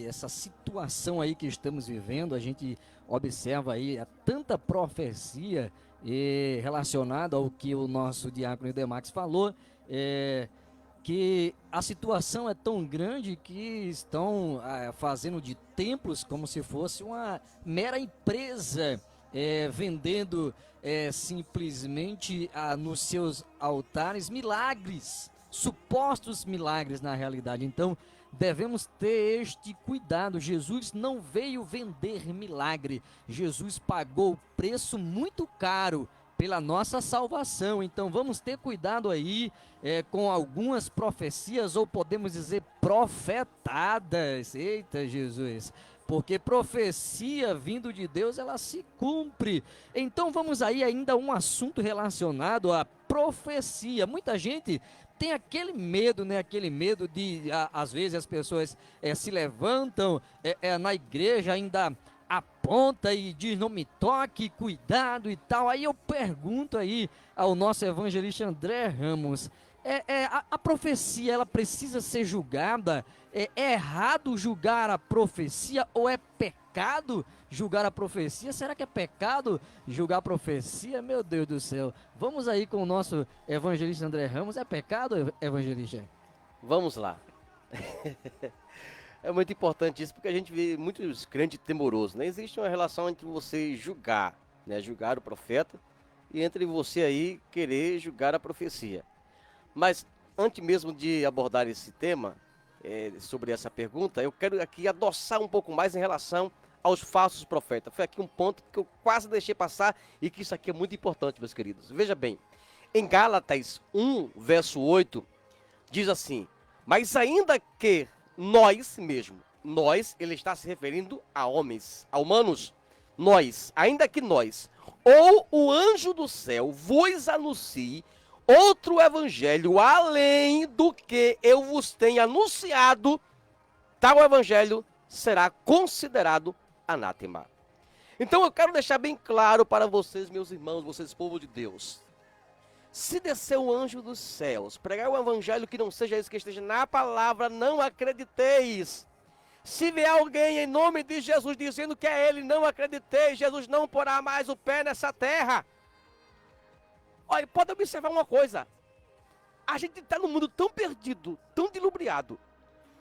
essa situação aí que estamos vivendo. A gente observa aí tanta profecia relacionada ao que o nosso diácono Idemax falou, que a situação é tão grande que estão fazendo de templos como se fosse uma mera empresa, vendendo simplesmente nos seus altares milagres supostos milagres na realidade. Então, devemos ter este cuidado. Jesus não veio vender milagre. Jesus pagou preço muito caro pela nossa salvação. Então vamos ter cuidado aí com algumas profecias, ou podemos dizer profetadas. Eita Jesus! Porque profecia vindo de Deus, ela se cumpre. Então vamos aí ainda a um assunto relacionado à profecia. Muita gente tem aquele medo, né? Aquele medo de, às vezes as pessoas se levantam na igreja, ainda aponta e diz: não me toque, cuidado e tal. Aí eu pergunto aí ao nosso evangelista André Ramos, a profecia, ela precisa ser julgada? É errado julgar a profecia, ou é pecado julgar a profecia? Será que é pecado julgar a profecia? Meu Deus do céu. Vamos aí com o nosso evangelista André Ramos. É pecado, evangelista? Vamos lá. É muito importante isso, porque a gente vê muitos crentes temorosos, né? Existe uma relação entre você julgar, né? Julgar o profeta, e entre você aí querer julgar a profecia. Mas antes mesmo de abordar esse tema, sobre essa pergunta, eu quero aqui adoçar um pouco mais em relação aos falsos profetas. Foi aqui um ponto que eu quase deixei passar, e que isso aqui é muito importante, meus queridos. Veja bem, em Gálatas 1, verso 8, diz assim: mas ainda que nós mesmo, nós, ele está se referindo a homens, a humanos, nós, ainda que nós, ou o anjo do céu vos anuncie outro evangelho além do que eu vos tenho anunciado, tal evangelho será considerado anátema. Então eu quero deixar bem claro para vocês, meus irmãos, vocês, povo de Deus. Se descer o anjo dos céus, pregar o evangelho que não seja esse que esteja na palavra, não acrediteis. Se vier alguém em nome de Jesus dizendo que é ele, não acrediteis. Jesus não porá mais o pé nessa terra. Olha, pode observar uma coisa. A gente está num mundo tão perdido, tão dilubriado,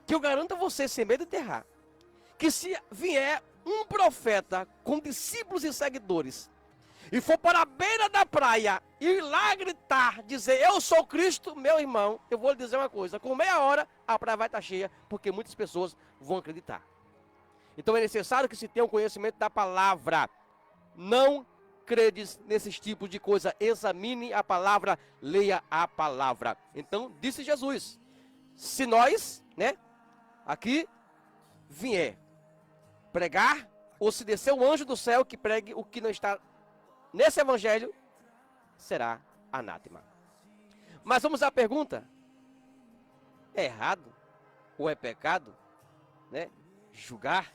que eu garanto a você, sem medo de errar, que se vier um profeta com discípulos e seguidores, e for para a beira da praia, e ir lá gritar, dizer: eu sou Cristo, meu irmão, eu vou lhe dizer uma coisa: com meia hora a praia vai estar cheia, porque muitas pessoas vão acreditar. Então é necessário que se tenha um conhecimento da palavra. Não credes nesses tipos de coisa. Examine a palavra, leia a palavra. Então disse Jesus: se nós, né, aqui vier pregar, ou se descer o anjo do céu que pregue o que não está nesse evangelho, será anátema. Mas vamos à pergunta: é errado ou é pecado, né, julgar?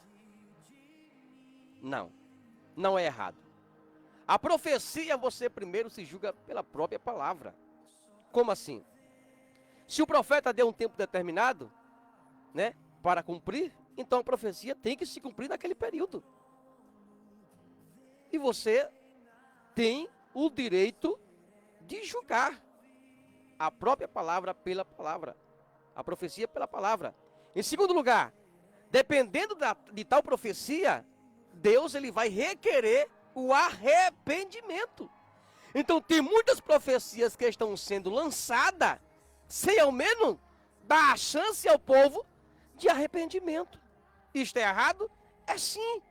Não, não é errado. A profecia, você primeiro se julga pela própria palavra. Como assim? Se o profeta deu um tempo determinado, né, para cumprir, então a profecia tem que se cumprir naquele período. E você tem o direito de julgar a própria palavra pela palavra, a profecia pela palavra. Em segundo lugar, dependendo de tal profecia, Deus, ele vai requerer o arrependimento. Então tem muitas profecias que estão sendo lançadas sem ao menos dar a chance ao povo de arrependimento. Isto é errado? É sim.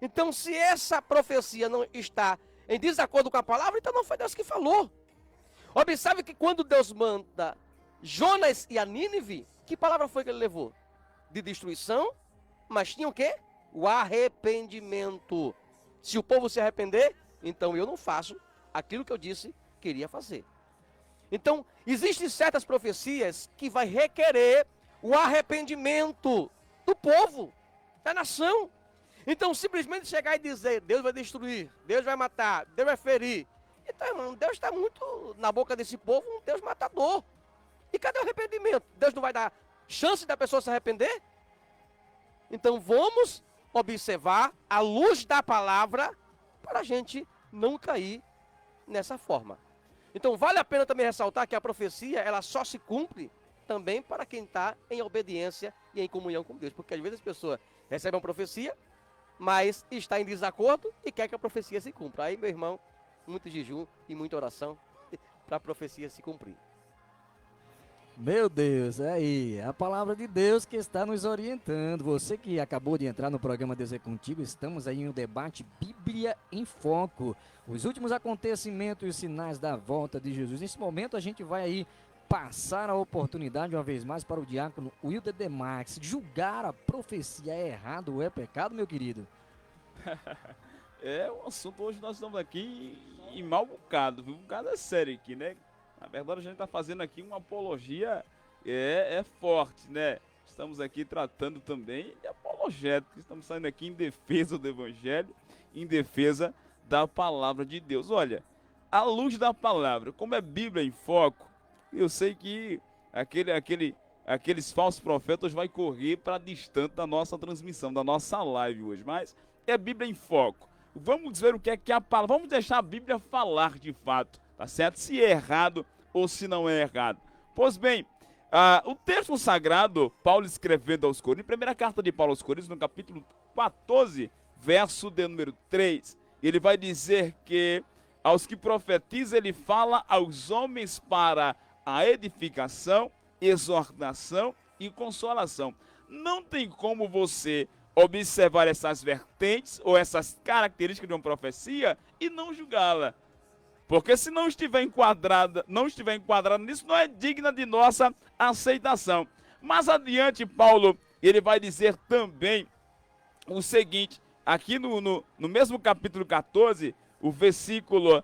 Então, se essa profecia não está em desacordo com a palavra, então não foi Deus que falou. Observe que quando Deus manda Jonas e a Nínive, que palavra foi que ele levou? De destruição, mas tinha o quê? O arrependimento. Se o povo se arrepender, então eu não faço aquilo que eu disse que iria fazer. Então, existem certas profecias que vai requerer o arrependimento do povo, da nação. Então, simplesmente chegar e dizer: Deus vai destruir, Deus vai matar, Deus vai ferir. Então, irmão, Deus está muito na boca desse povo, um Deus matador. E cadê o arrependimento? Deus não vai dar chance da pessoa se arrepender? Então, vamos observar a luz da palavra para a gente não cair nessa forma. Então, vale a pena também ressaltar que a profecia, ela só se cumpre também para quem está em obediência e em comunhão com Deus. Porque às vezes as pessoas recebem uma profecia, mas está em desacordo e quer que a profecia se cumpra. Aí, meu irmão, muito jejum e muita oração para a profecia se cumprir. Meu Deus, é aí, é a palavra de Deus que está nos orientando. Você que acabou de entrar no programa Deus é Contigo, estamos aí em um debate Bíblia em Foco. Os últimos acontecimentos e os sinais da volta de Jesus. Nesse momento a gente vai aí passar a oportunidade uma vez mais para o diácono Wilder Demax. Julgar a profecia é errado ou é pecado, meu querido? É um assunto, hoje nós estamos aqui em mau bocado, viu? Um bocado é sério aqui, né? Na verdade, a gente está fazendo aqui uma apologia forte, né? Estamos aqui tratando também de apologética, estamos saindo aqui em defesa do Evangelho, em defesa da palavra de Deus. Olha, à luz da palavra, como é Bíblia em foco, eu sei que aqueles falsos profetas vai correr para distante da nossa transmissão, da nossa live hoje, mas é Bíblia em foco. Vamos ver o que é a palavra, vamos deixar a Bíblia falar de fato, tá certo? Se é errado ou se não é errado. Pois bem, o texto sagrado, Paulo escrevendo aos Coríntios, primeira carta de Paulo aos Coríntios, no capítulo 14, verso de número 3, ele vai dizer que aos que profetizam ele fala aos homens para a edificação, exortação e consolação. Não tem como você observar essas vertentes ou essas características de uma profecia e não julgá-la. Porque se não estiver enquadrada nisso, não é digna de nossa aceitação. Mas adiante, Paulo, ele vai dizer também o seguinte, aqui no mesmo capítulo 14, o versículo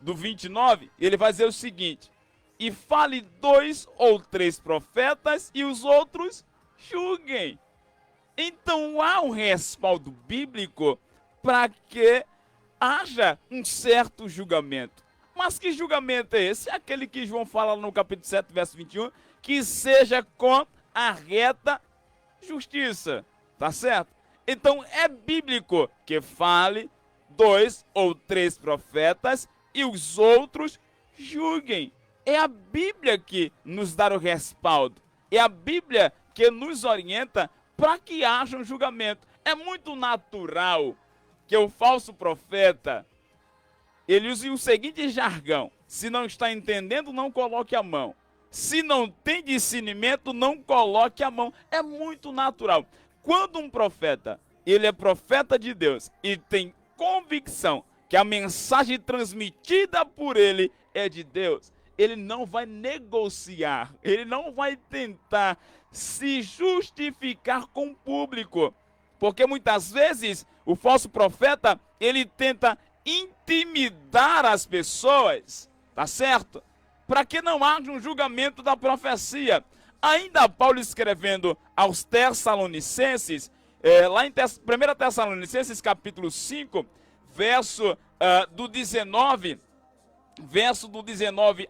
do 29, ele vai dizer o seguinte: e fale 2 ou 3 profetas e os outros julguem. Então há um respaldo bíblico para que haja um certo julgamento. Mas que julgamento é esse? É aquele que João fala no capítulo 7, verso 21, que seja com a reta justiça. Tá certo? Então é bíblico que fale 2 ou 3 profetas e os outros julguem. É a Bíblia que nos dá o respaldo. É a Bíblia que nos orienta para que haja um julgamento. É muito natural que o falso profeta, ele use o seguinte jargão: se não está entendendo, não coloque a mão. Se não tem discernimento, não coloque a mão. É muito natural. Quando um profeta, ele é profeta de Deus e tem convicção que a mensagem transmitida por ele é de Deus, ele não vai negociar, ele não vai tentar se justificar com o público. Porque muitas vezes o falso profeta, ele tenta intimidar as pessoas, tá certo? Para que não haja um julgamento da profecia. Ainda Paulo escrevendo aos Tessalonicenses, lá em 1 Tessalonicenses capítulo 5, verso do 19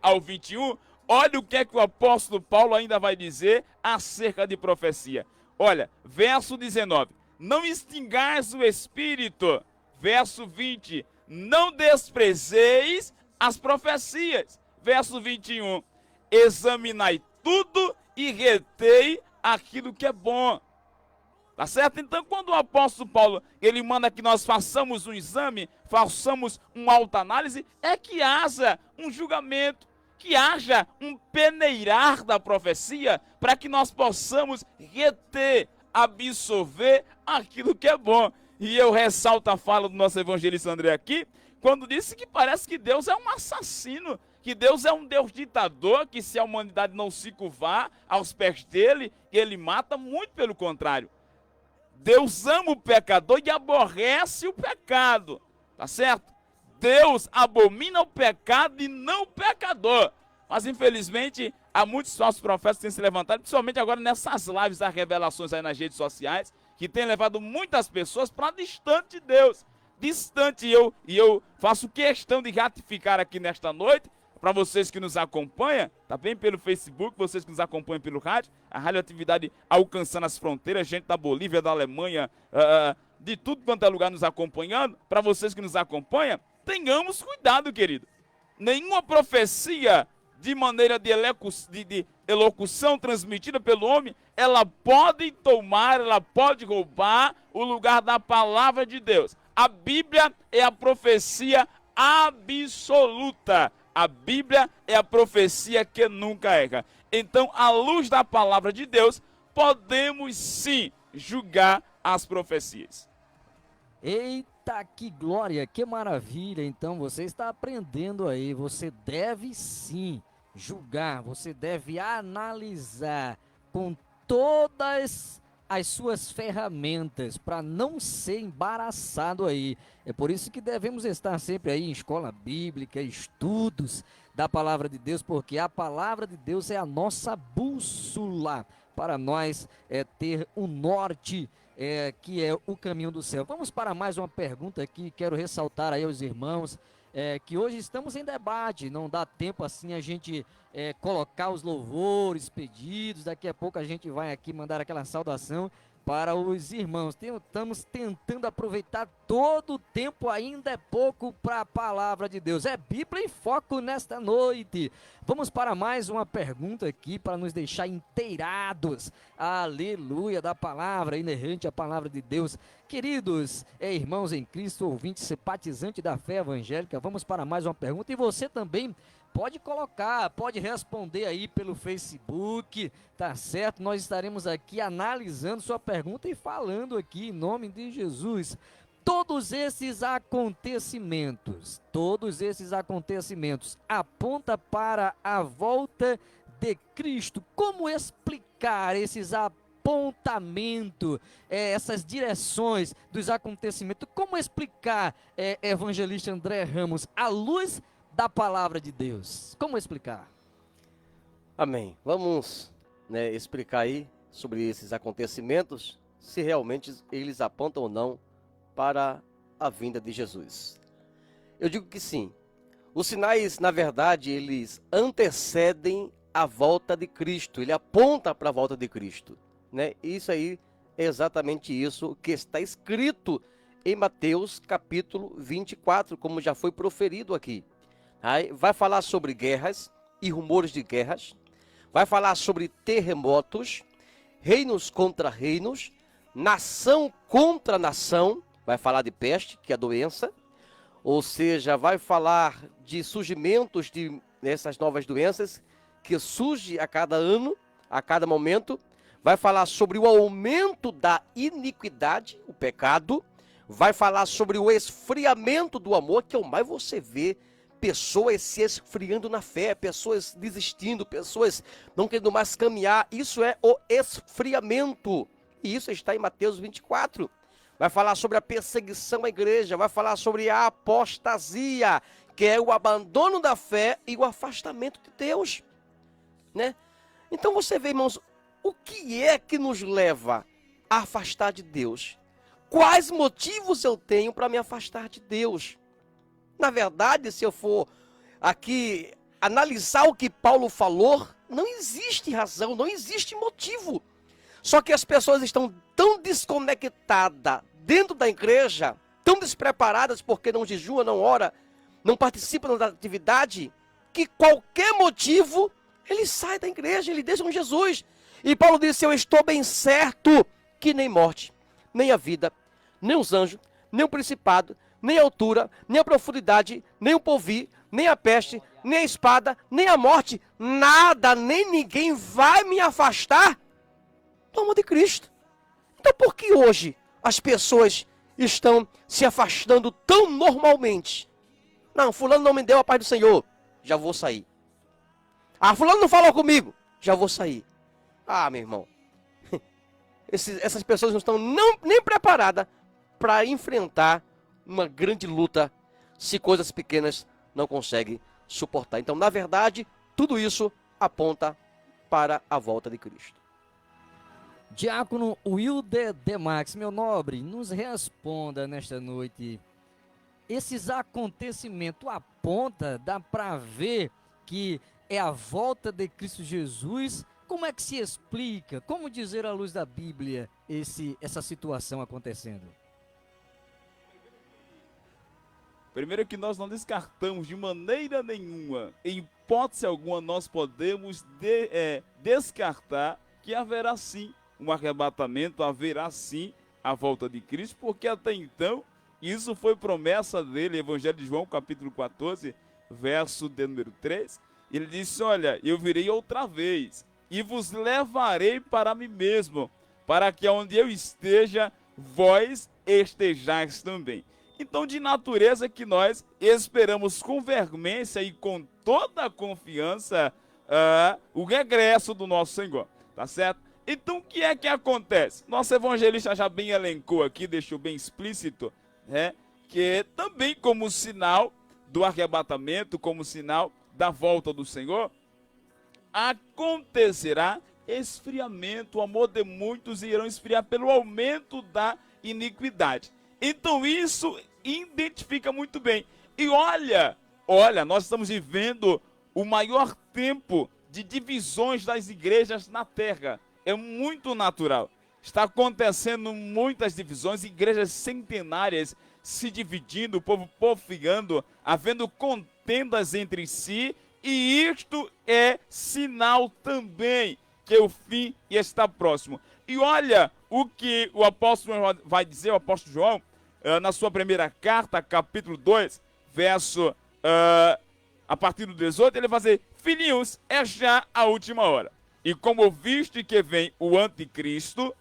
ao 21, olha o que é que o apóstolo Paulo ainda vai dizer acerca de profecia. Olha, verso 19, não extingais o espírito. Verso 20, não desprezeis as profecias. Verso 21, examinai tudo e retei aquilo que é bom. Tá certo? Então, quando o apóstolo Paulo, ele manda que nós façamos um exame, façamos uma autoanálise, é que haja um julgamento, que haja um peneirar da profecia, para que nós possamos reter, absorver aquilo que é bom. E eu ressalto a fala do nosso evangelista André aqui, quando disse que parece que Deus é um assassino, que Deus é um Deus ditador, que se a humanidade não se curvar aos pés dele, ele mata. Muito pelo contrário. Deus ama o pecador e aborrece o pecado, tá certo? Deus abomina o pecado e não o pecador. Mas infelizmente há muitos falsos profetas que têm se levantado, principalmente agora nessas lives das revelações aí nas redes sociais, que têm levado muitas pessoas para distante de Deus. Distante, e eu faço questão de ratificar aqui nesta noite, para vocês que nos acompanham, tá bem? Pelo Facebook, vocês que nos acompanham pelo rádio, a radioatividade alcançando as fronteiras, gente da Bolívia, da Alemanha, de tudo quanto é lugar nos acompanhando. Para vocês que nos acompanham, tenhamos cuidado, querido. Nenhuma profecia de maneira de elocução transmitida pelo homem, ela pode tomar, ela pode roubar o lugar da palavra de Deus. A Bíblia é a profecia absoluta. A Bíblia é a profecia que nunca erra. Então, à luz da palavra de Deus, podemos sim julgar as profecias. Eita, que glória, que maravilha! Então você está aprendendo aí. Você deve sim julgar, você deve analisar com todas as suas ferramentas para não ser embaraçado aí. É por isso que devemos estar sempre aí em escola bíblica, estudos da palavra de Deus, porque a palavra de Deus é a nossa bússola para nós ter um norte, que é o caminho do céu. Vamos para mais uma pergunta aqui, quero ressaltar aí aos irmãos, que hoje estamos em debate, não dá tempo assim a gente colocar os louvores pedidos, daqui a pouco a gente vai aqui mandar aquela saudação para os irmãos. Estamos tentando aproveitar todo o tempo, ainda é pouco para a palavra de Deus. É Bíblia em Foco nesta noite. Vamos para mais uma pergunta aqui para nos deixar inteirados, aleluia, da palavra, inerrante à palavra de Deus. Queridos irmãos em Cristo, ouvintes, simpatizantes da fé evangélica, vamos para mais uma pergunta e você também pode colocar, pode responder aí pelo Facebook, tá certo? Nós estaremos aqui analisando sua pergunta e falando aqui em nome de Jesus. Todos esses acontecimentos apontam para a volta de Cristo. Como explicar esses apontamentos, essas direções dos acontecimentos? Como explicar, evangelista André Ramos, à luz da palavra de Deus? Como explicar? Amém. Vamos explicar aí sobre esses acontecimentos, se realmente eles apontam ou não para a vinda de Jesus. Eu digo que sim. Os sinais, na verdade, eles antecedem a volta de Cristo. Ele aponta para a volta de Cristo, né? Isso aí é exatamente isso que está escrito em Mateus capítulo 24, como já foi proferido aqui. Aí vai falar sobre guerras e rumores de guerras, vai falar sobre terremotos, reinos contra reinos, nação contra nação, vai falar de peste, que é a doença, ou seja, vai falar de surgimentos de essas novas doenças que surge a cada ano, a cada momento, vai falar sobre o aumento da iniquidade, o pecado, vai falar sobre o esfriamento do amor, que é o mais você vê pessoas se esfriando na fé, pessoas desistindo, pessoas não querendo mais caminhar. Isso é o esfriamento. E isso está em Mateus 24. Vai falar sobre a perseguição à igreja, vai falar sobre a apostasia, que é o abandono da fé e o afastamento de Deus, né? Então você vê, irmãos, o que é que nos leva a afastar de Deus? Quais motivos eu tenho para me afastar de Deus? Na verdade, se eu for aqui analisar o que Paulo falou, não existe razão, não existe motivo. Só que as pessoas estão tão desconectadas dentro da igreja, tão despreparadas porque não jejuam, não ora, não participam da atividade, que qualquer motivo, ele sai da igreja, ele deixa com Jesus. E Paulo disse, eu estou bem certo que nem morte, nem a vida, nem os anjos, nem o principado, nem a altura, nem a profundidade, nem o porvir, nem a peste, nem a espada, nem a morte, nada, nem ninguém vai me afastar do amor de Cristo. Então por que hoje as pessoas estão se afastando tão normalmente? Não, fulano não me deu a paz do Senhor, já vou sair. Ah, fulano não falou comigo, já vou sair. Ah, meu irmão, essas pessoas não estão nem preparadas para enfrentar uma grande luta se coisas pequenas não conseguem suportar. Então, na verdade, tudo isso aponta para a volta de Cristo. Diácono Wilder Demax, meu nobre, nos responda nesta noite. Esses acontecimentos apontam, dá para ver que é a volta de Cristo Jesus. Como é que se explica? Como dizer à luz da Bíblia essa situação acontecendo? Primeiro que nós não descartamos de maneira nenhuma, em hipótese alguma, nós podemos descartar que haverá sim um arrebatamento, haverá sim a volta de Cristo, porque até então, isso foi promessa dele, Evangelho de João, capítulo 14, verso de número 3, ele disse, olha, eu virei outra vez e vos levarei para mim mesmo, para que onde eu esteja, vós estejais também. Então, de natureza que nós esperamos com veemência e com toda a confiança o regresso do nosso Senhor, tá certo? Então, o que é que acontece? Nosso evangelista já bem elencou aqui, deixou bem explícito, né, que também como sinal do arrebatamento, como sinal da volta do Senhor, acontecerá esfriamento, o amor de muitos irão esfriar pelo aumento da iniquidade. Então isso identifica muito bem. E olha, nós estamos vivendo o maior tempo de divisões das igrejas na terra. É muito natural. Está acontecendo muitas divisões, igrejas centenárias se dividindo, o povo porfiando, havendo contendas entre si, e isto é sinal também que o fim está próximo. E olha o que o apóstolo vai dizer, o apóstolo João, na sua primeira carta, capítulo 2, verso, a partir do 18, ele vai dizer, filhinhos, é já a última hora. E como viste que vem o anticristo,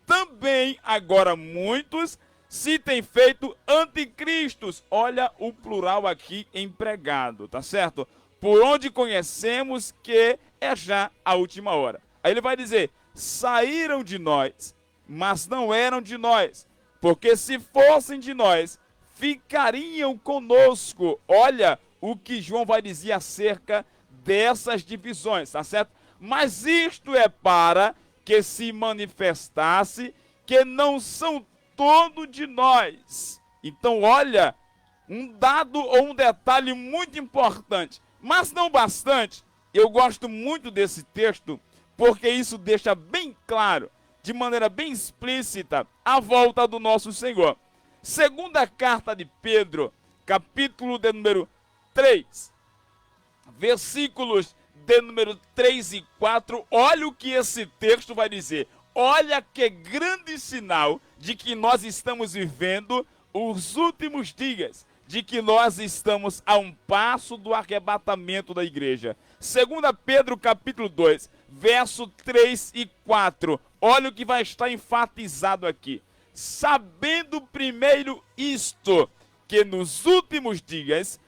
também agora muitos se têm feito anticristos. Olha o plural aqui empregado, tá certo? Por onde conhecemos que é já a última hora. Aí ele vai dizer, saíram de nós, mas não eram de nós, porque se fossem de nós, ficariam conosco. Olha o que João vai dizer acerca dessas divisões, tá certo? Mas isto é para que se manifestasse que não são todos de nós. Então olha, um dado ou um detalhe muito importante, mas não bastante. Eu gosto muito desse texto, porque isso deixa bem claro, de maneira bem explícita, a volta do nosso Senhor. Segunda carta de Pedro, capítulo de número 3, versículos de número 3 e 4, olha o que esse texto vai dizer. Olha que grande sinal de que nós estamos vivendo os últimos dias, de que nós estamos a um passo do arrebatamento da igreja. 2 Pedro capítulo 2, verso 3 e 4, olha o que vai estar enfatizado aqui. Sabendo primeiro isto, que nos últimos dias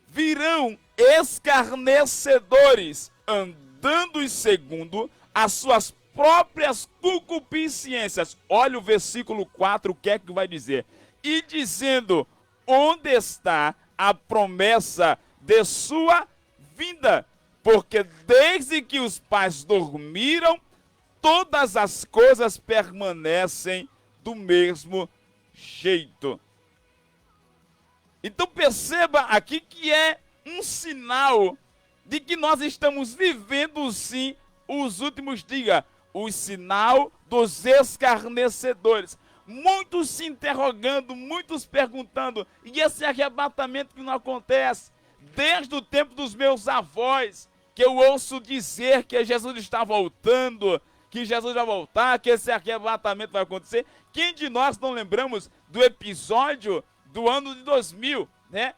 virão escarnecedores, andando segundo as suas próprias concupiscências. Olha o versículo 4, o que é que vai dizer? E dizendo, onde está a promessa de sua vinda? Porque desde que os pais dormiram, todas as coisas permanecem do mesmo jeito. Então perceba aqui que é um sinal de que nós estamos vivendo sim os últimos dias. O sinal dos escarnecedores. Muitos se interrogando, muitos perguntando, e esse arrebatamento que não acontece? Desde o tempo dos meus avós, que eu ouço dizer que Jesus está voltando, que Jesus vai voltar, que esse arrebatamento vai acontecer. Quem de nós não lembramos do episódio do ano de 2000, né?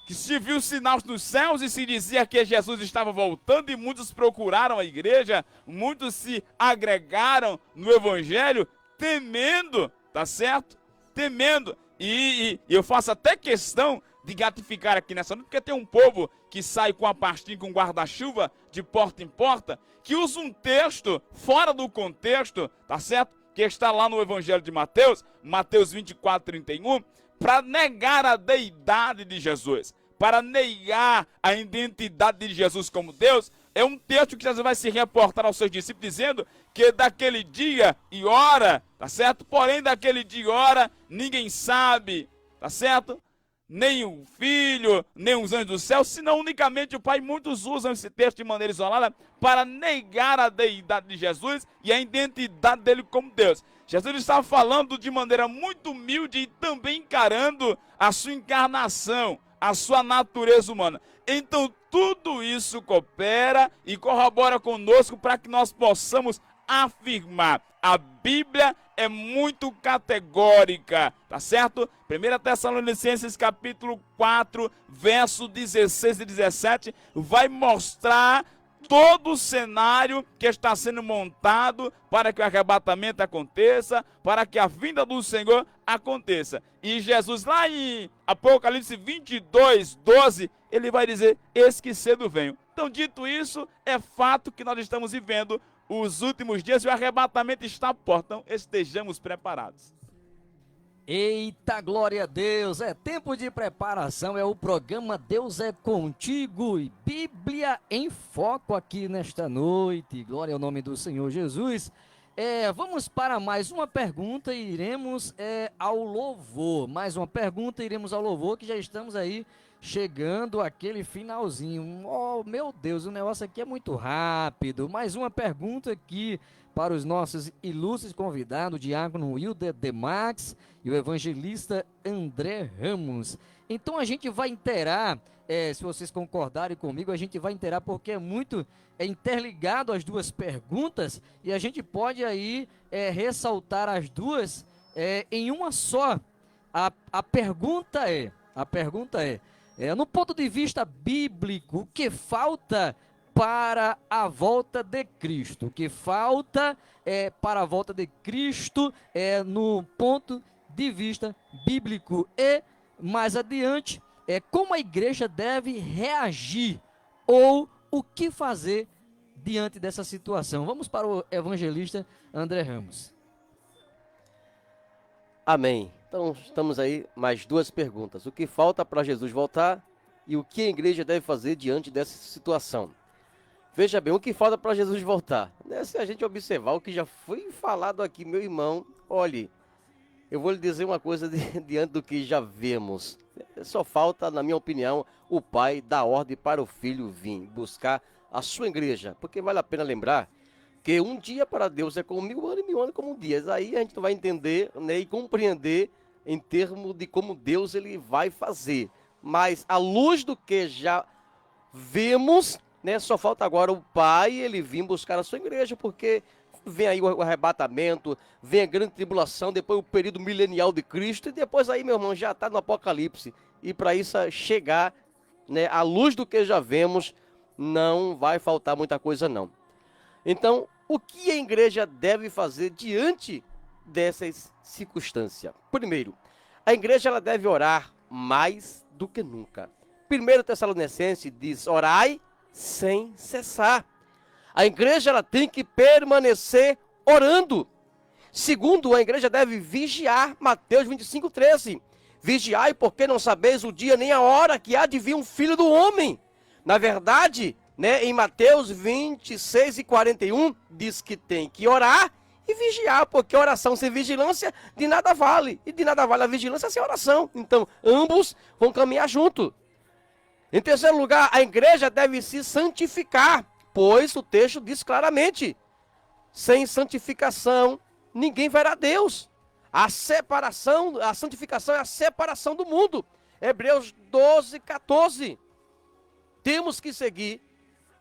Que se viu sinais nos céus e se dizia que Jesus estava voltando e muitos procuraram a igreja, muitos se agregaram no evangelho, temendo, tá certo? Temendo. E eu faço até questão de gratificar aqui nessa noite, porque tem um povo que sai com a pastinha, com guarda-chuva, de porta em porta, que usa um texto fora do contexto, tá certo? Que está lá no evangelho de Mateus, Mateus 24, 31, para negar a deidade de Jesus, para negar a identidade de Jesus como Deus. É um texto que Jesus vai se reportar aos seus discípulos, dizendo que daquele dia e hora, tá certo? Porém, daquele dia e hora, ninguém sabe, tá certo? Nem o Filho, nem os anjos do céu, senão unicamente o Pai. Muitos usam esse texto de maneira isolada para negar a deidade de Jesus e a identidade dele como Deus. Jesus estava falando de maneira muito humilde e também encarando a sua encarnação, a sua natureza humana. Então tudo isso coopera e corrobora conosco para que nós possamos afirmar: a Bíblia é muito categórica, tá certo? 1 Tessalonicenses capítulo 4, verso 16 e 17, vai mostrar todo o cenário que está sendo montado para que o arrebatamento aconteça, para que a vinda do Senhor aconteça. E Jesus, lá em Apocalipse 22, 12, ele vai dizer: eis que cedo venho. Então, dito isso, é fato que nós estamos vivendo os últimos dias e o arrebatamento está à porta. Então, estejamos preparados. Eita, glória a Deus, é tempo de preparação, é o programa Deus é Contigo e Bíblia em Foco aqui nesta noite, glória ao nome do Senhor Jesus. Vamos para mais uma pergunta e iremos ao louvor, que já estamos aí chegando àquele finalzinho. Oh, meu Deus, o negócio aqui é muito rápido. Mais uma pergunta aqui para os nossos ilustres convidados, o diácono Wilder Demax e o evangelista André Ramos. Então a gente vai inteirar, se vocês concordarem comigo, a gente vai inteirar porque é muito interligado as duas perguntas e a gente pode aí ressaltar as duas em uma só. A pergunta é, no ponto de vista bíblico, o que falta para a volta de Cristo? O que falta para a volta de Cristo no ponto de vista bíblico? E mais adiante, como a igreja deve reagir ou o que fazer diante dessa situação? Vamos para o evangelista André Ramos. Amém. Então, estamos aí, mais duas perguntas. O que falta para Jesus voltar e o que a igreja deve fazer diante dessa situação? Veja bem, o que falta para Jesus voltar? Se a gente observar o que já foi falado aqui, meu irmão, olhe, eu vou lhe dizer uma coisa diante do que já vemos. Só falta, na minha opinião, o Pai dar ordem para o Filho vir buscar a sua igreja. Porque vale a pena lembrar que um dia para Deus é como 1000 anos e 1000 anos como um dia. Aí a gente vai entender, né, e compreender em termos de como Deus ele vai fazer. Mas à luz do que já vemos, né, só falta agora o Pai ele vir buscar a sua igreja, porque vem aí o arrebatamento, vem a grande tribulação, depois o período milenial de Cristo, e depois aí, meu irmão, já está no Apocalipse. E para isso chegar, né, à luz do que já vemos, não vai faltar muita coisa não. Então, o que a igreja deve fazer diante dessas circunstâncias? Primeiro, a igreja ela deve orar mais do que nunca. 1 Tessalonicenses diz: orai sem cessar. A igreja ela tem que permanecer orando. Segundo, a igreja deve vigiar. Mateus 25:13. Vigiai, porque não sabeis o dia nem a hora que há de vir um filho do homem. Na verdade, né, em Mateus 26:41, diz que tem que orar e vigiar, porque oração sem vigilância de nada vale. E de nada vale a vigilância sem oração. Então, ambos vão caminhar junto. Em terceiro lugar, a igreja deve se santificar, pois o texto diz claramente: sem santificação, ninguém verá Deus. A santificação é a separação do mundo. Hebreus 12:14. Temos que seguir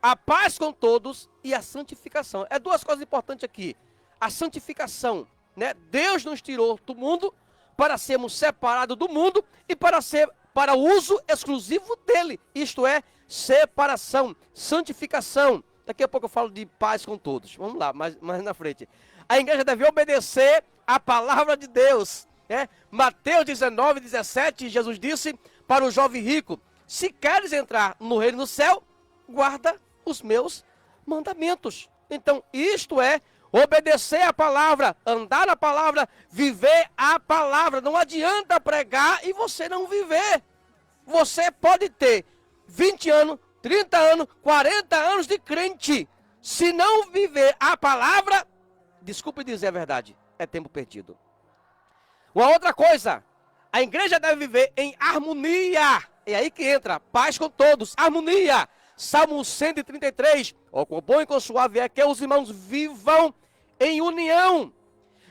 a paz com todos e a santificação. É duas coisas importantes aqui. A santificação, né? Deus nos tirou do mundo para sermos separados do mundo e para uso exclusivo dele. Isto é, separação, santificação. Daqui a pouco eu falo de paz com todos. Vamos lá, mais na frente. A igreja deve obedecer a palavra de Deus. Né? Mateus 19:17, Jesus disse para o jovem rico: se queres entrar no reino do céu, guarda os meus mandamentos. Então, isto é obedecer a palavra, andar na palavra, viver a palavra. Não adianta pregar e você não viver. Você pode ter 20 anos, 30 anos, 40 anos de crente. Se não viver a palavra, desculpe dizer a verdade, é tempo perdido. Uma outra coisa, a igreja deve viver em harmonia. É aí que entra, paz com todos, harmonia. Salmo 133, ó, quão bom e quão suave é que os irmãos vivam em união.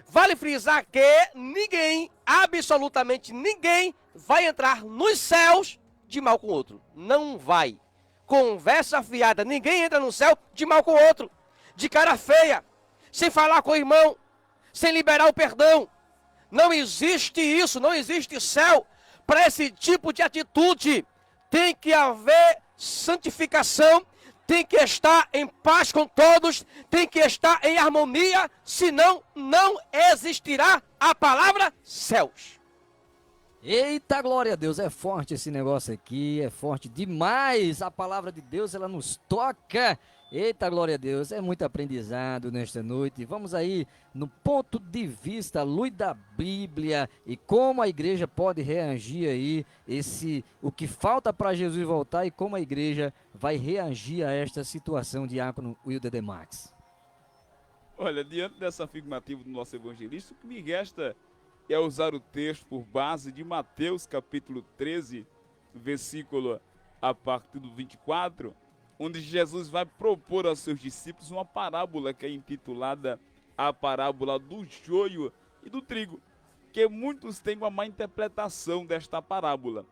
Vale frisar que ninguém, absolutamente ninguém, vai entrar nos céus de mal com o outro. Não vai. Conversa fiada, ninguém entra no céu de mal com o outro. De cara feia, sem falar com o irmão, sem liberar o perdão. Não existe isso, não existe céu para esse tipo de atitude. Tem que haver santificação, tem que estar em paz com todos, tem que estar em harmonia, senão não existirá a palavra céus. Eita, glória a Deus, é forte esse negócio aqui, é forte demais. A palavra de Deus, ela nos toca. Eita, glória a Deus, é muito aprendizado nesta noite. Vamos aí no ponto de vista, à luz da Bíblia, e como a igreja pode reagir aí, o que falta para Jesus voltar e como a igreja vai reagir a esta situação, diácono Wilder Demax. Olha, diante dessa afirmativa do nosso evangelista, o que me resta é usar o texto por base de Mateus capítulo 13, versículo a partir do 24, onde Jesus vai propor aos seus discípulos uma parábola que é intitulada a parábola do joio e do trigo, que muitos têm uma má interpretação desta parábola.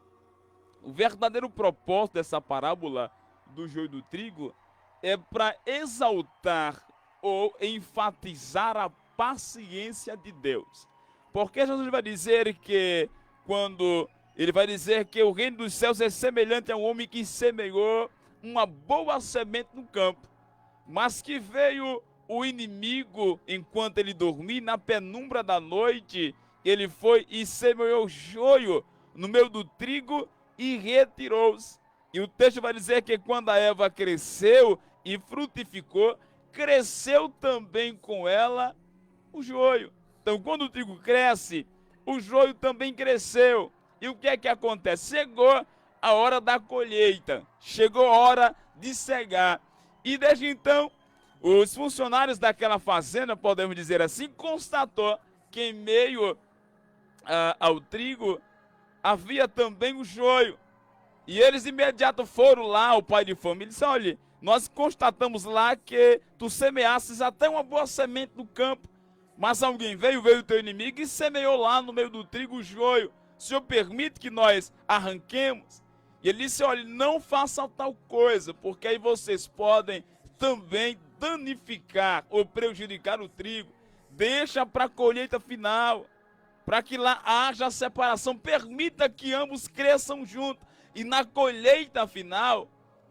O verdadeiro propósito dessa parábola do joio e do trigo é para exaltar ou enfatizar a paciência de Deus. Porque Jesus vai dizer que ele vai dizer que o reino dos céus é semelhante a um homem que semeou uma boa semente no campo, mas que veio o inimigo enquanto ele dormia, na penumbra da noite, ele foi e semeou joio no meio do trigo e retirou-se. E o texto vai dizer que quando a erva cresceu e frutificou, cresceu também com ela o joio. Então, quando o trigo cresce, o joio também cresceu. E o que é que acontece? Chegou a hora da colheita, chegou a hora de cegar. E desde então, os funcionários daquela fazenda, podemos dizer assim, constatou que em meio ao trigo havia também o joio. E eles imediato foram lá, o pai de família, e disse: olha, nós constatamos lá que tu semeasses até uma boa semente no campo, mas alguém veio o teu inimigo e semeou lá no meio do trigo o joio. O Senhor permite que nós arranquemos? E ele disse: olha, não façam tal coisa, porque aí vocês podem também danificar ou prejudicar o trigo. Deixa para a colheita final, para que lá haja separação. Permita que ambos cresçam juntos, e na colheita final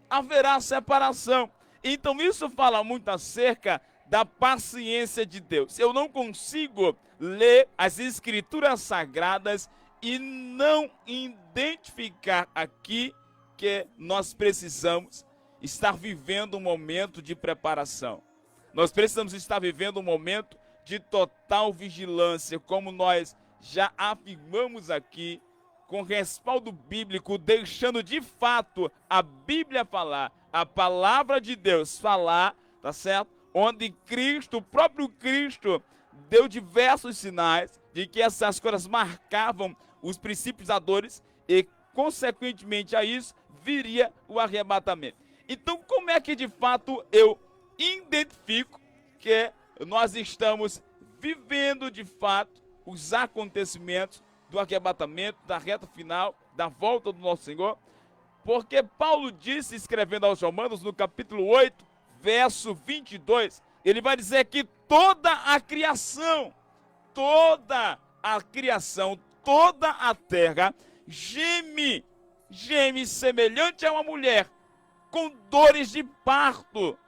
haverá separação. Então isso fala muito acerca da paciência de Deus. Eu não consigo ler as escrituras sagradas e não identificar aqui que nós precisamos estar vivendo um momento de preparação. Nós precisamos estar vivendo um momento de total vigilância, como nós já afirmamos aqui, com respaldo bíblico, deixando de fato a Bíblia falar, a palavra de Deus falar, tá certo? Onde Cristo, o próprio Cristo, deu diversos sinais de que essas coisas marcavam os princípios da dores e, consequentemente a isso, viria o arrebatamento. Então, como é que de fato eu identifico que nós estamos vivendo de fato os acontecimentos do arrebatamento, da reta final, da volta do nosso Senhor? Porque Paulo disse, escrevendo aos Romanos, no capítulo 8, verso 22, ele vai dizer que toda a criação, toda a terra geme semelhante a uma mulher com dores de parto.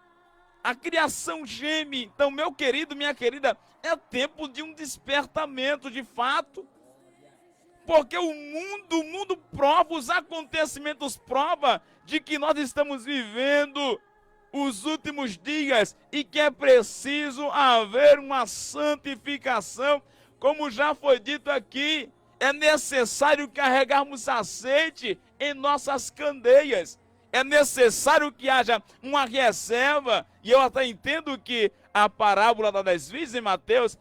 A criação geme. Então, meu querido, minha querida, é tempo de um despertamento de fato. Porque o mundo prova, os acontecimentos provam de que nós estamos vivendo os últimos dias e que é preciso haver uma santificação, como já foi dito aqui. É necessário carregarmos azeite em nossas candeias. É necessário que haja uma reserva. E eu até entendo que a parábola das 10 virgens em Mateus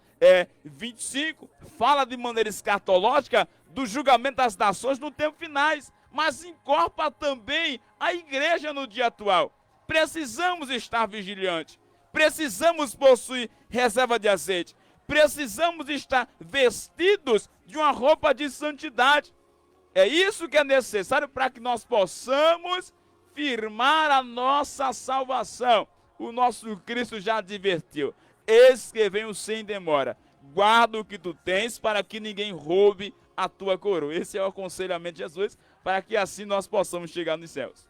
25 fala de maneira escatológica do julgamento das nações no tempo finais, mas incorpora também a igreja no dia atual. Precisamos estar vigilantes, precisamos possuir reserva de azeite, precisamos estar vestidos de uma roupa de santidade. É isso que é necessário para que nós possamos firmar a nossa salvação. O nosso Cristo já advertiu: eis que venho sem demora. guarda o que tu tens para que ninguém roube a tua coroa. Esse é o aconselhamento de Jesus, para que assim nós possamos chegar nos céus.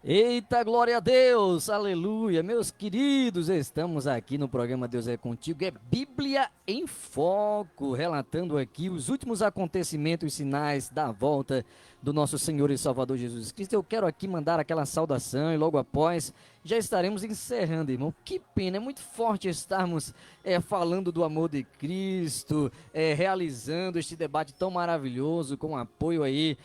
Eita, glória a Deus, aleluia, meus queridos, estamos aqui no programa Deus é Contigo, é Bíblia em Foco, relatando aqui os últimos acontecimentos e sinais da volta do nosso Senhor e Salvador Jesus Cristo. Eu quero aqui mandar aquela saudação e logo após já estaremos encerrando, irmão. Que pena, é muito forte estarmos falando do amor de Cristo, realizando este debate tão maravilhoso com o apoio aí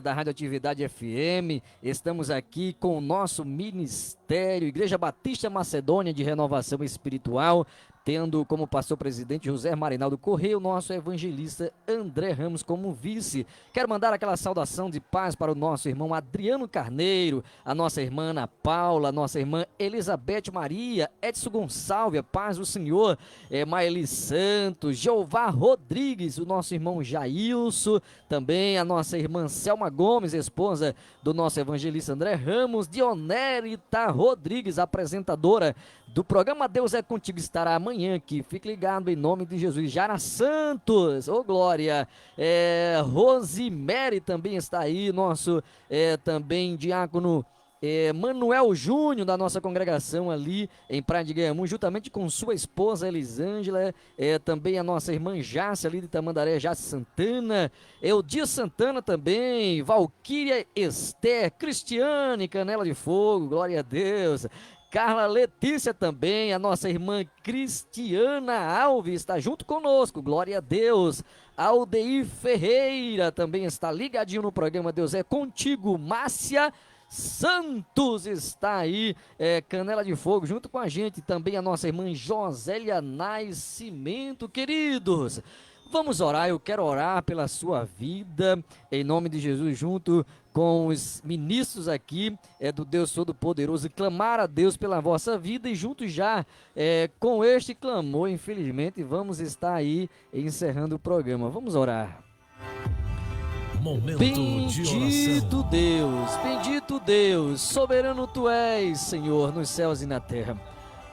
da Radioatividade FM. Estamos aqui com o nosso ministério, Igreja Batista Macedônia de Renovação Espiritual, tendo como pastor-presidente José Marinaldo Correia, o nosso evangelista André Ramos como vice. Quero mandar aquela saudação de paz para o nosso irmão Adriano Carneiro, a nossa irmã Ana Paula, a nossa irmã Elizabeth Maria, Edson Gonçalves, a paz do Senhor, Maeli Santos, Jeová Rodrigues, o nosso irmão Jailson, também a nossa irmã Selma Gomes, esposa do nosso evangelista André Ramos, Dionérita Rodrigues, apresentadora do programa Deus é Contigo, estará amanhã aqui, fique ligado em nome de Jesus. Jara Santos, ô glória, Rosemary também está aí, nosso também diácono Manuel Júnior, da nossa congregação ali em Praia de Ganhamu, juntamente com sua esposa Elisângela, também a nossa irmã Jace ali de Tamandaré, Jace Santana, Eudia Santana também, Valquíria Esther, Cristiane Canela de Fogo, glória a Deus, Carla Letícia também, a nossa irmã Cristiana Alves está junto conosco, glória a Deus. Aldeir Ferreira também está ligadinho no programa Deus é Contigo. Márcia Santos está aí, Canela de Fogo, junto com a gente. Também a nossa irmã Josélia Nascimento, queridos. Vamos orar, eu quero orar pela sua vida, em nome de Jesus, junto com os ministros aqui do Deus Todo-Poderoso, e clamar a Deus pela vossa vida, e junto já com este clamor, infelizmente, vamos estar aí encerrando o programa. Vamos orar. Momento Bendito Deus, bendito Deus, soberano Tu és, Senhor, nos céus e na terra.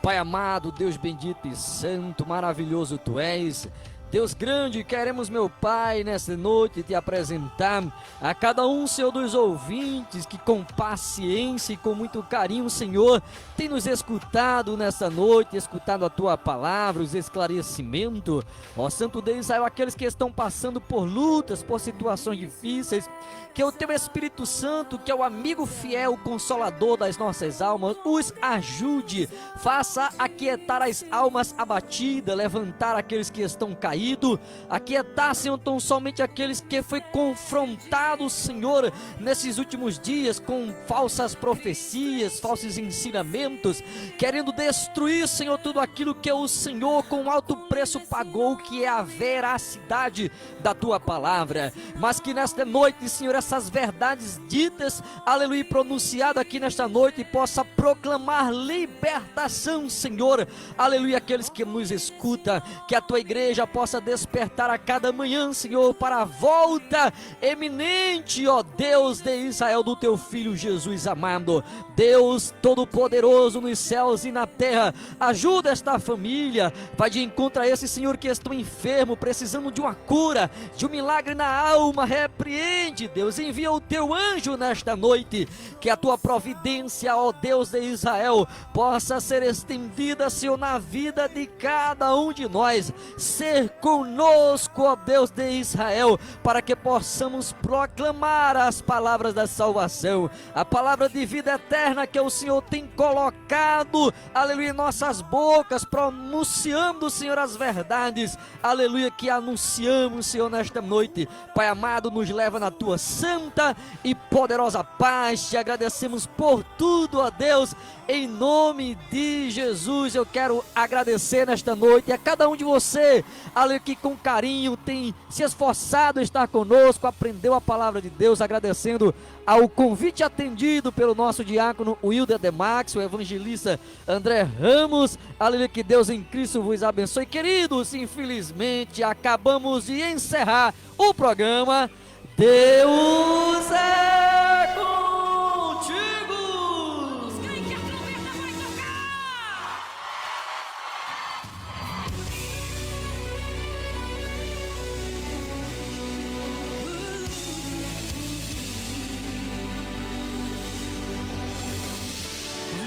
Pai amado, Deus bendito e santo, maravilhoso Tu és. Deus grande, queremos, meu Pai, nesta noite te apresentar a cada um, Senhor, dos ouvintes que com paciência e com muito carinho, Senhor, tem nos escutado nesta noite, escutado a Tua palavra, os esclarecimentos. Ó Santo Deus Israel, aqueles que estão passando por lutas, por situações difíceis, que o Teu Espírito Santo, que é o amigo fiel, consolador das nossas almas, os ajude, faça aquietar as almas abatidas, levantar aqueles que estão caídos, aquietar, Senhor, tão somente aqueles que foi confrontado, Senhor, nesses últimos dias com falsas profecias, falsos ensinamentos, querendo destruir, Senhor, tudo aquilo que o Senhor com alto preço pagou, que é a veracidade da Tua palavra, mas que nesta noite, Senhor, essas verdades ditas, aleluia, pronunciadas aqui nesta noite, possa proclamar libertação, Senhor, aleluia, aqueles que nos escutam, que a Tua igreja possa despertar a cada manhã, Senhor, para a volta eminente, ó Deus de Israel, do Teu Filho Jesus amado. Deus Todo-Poderoso nos céus e na terra, ajuda esta família, vai de encontro a esse, Senhor, que estão enfermo, precisando de uma cura, de um milagre na alma. Repreende, Deus, envia o Teu anjo nesta noite, que a Tua providência, ó Deus de Israel, possa ser estendida, Senhor, na vida de cada um de nós, ser conosco, ó Deus de Israel, para que possamos proclamar as palavras da salvação, a palavra de vida eterna que o Senhor tem colocado, aleluia, em nossas bocas, pronunciando, Senhor, as verdades, aleluia, que anunciamos, Senhor, nesta noite. Pai amado, nos leva na Tua santa e poderosa paz, te agradecemos por tudo, ó Deus, em nome de Jesus. Eu quero agradecer nesta noite a cada um de você, aleluia, que com carinho tem se esforçado em estar conosco, aprendeu a palavra de Deus, agradecendo ao convite atendido pelo nosso diácono Wilder Demax, o evangelista André Ramos, aleluia, que Deus em Cristo vos abençoe. Queridos, infelizmente acabamos de encerrar o programa Deus é Contigo.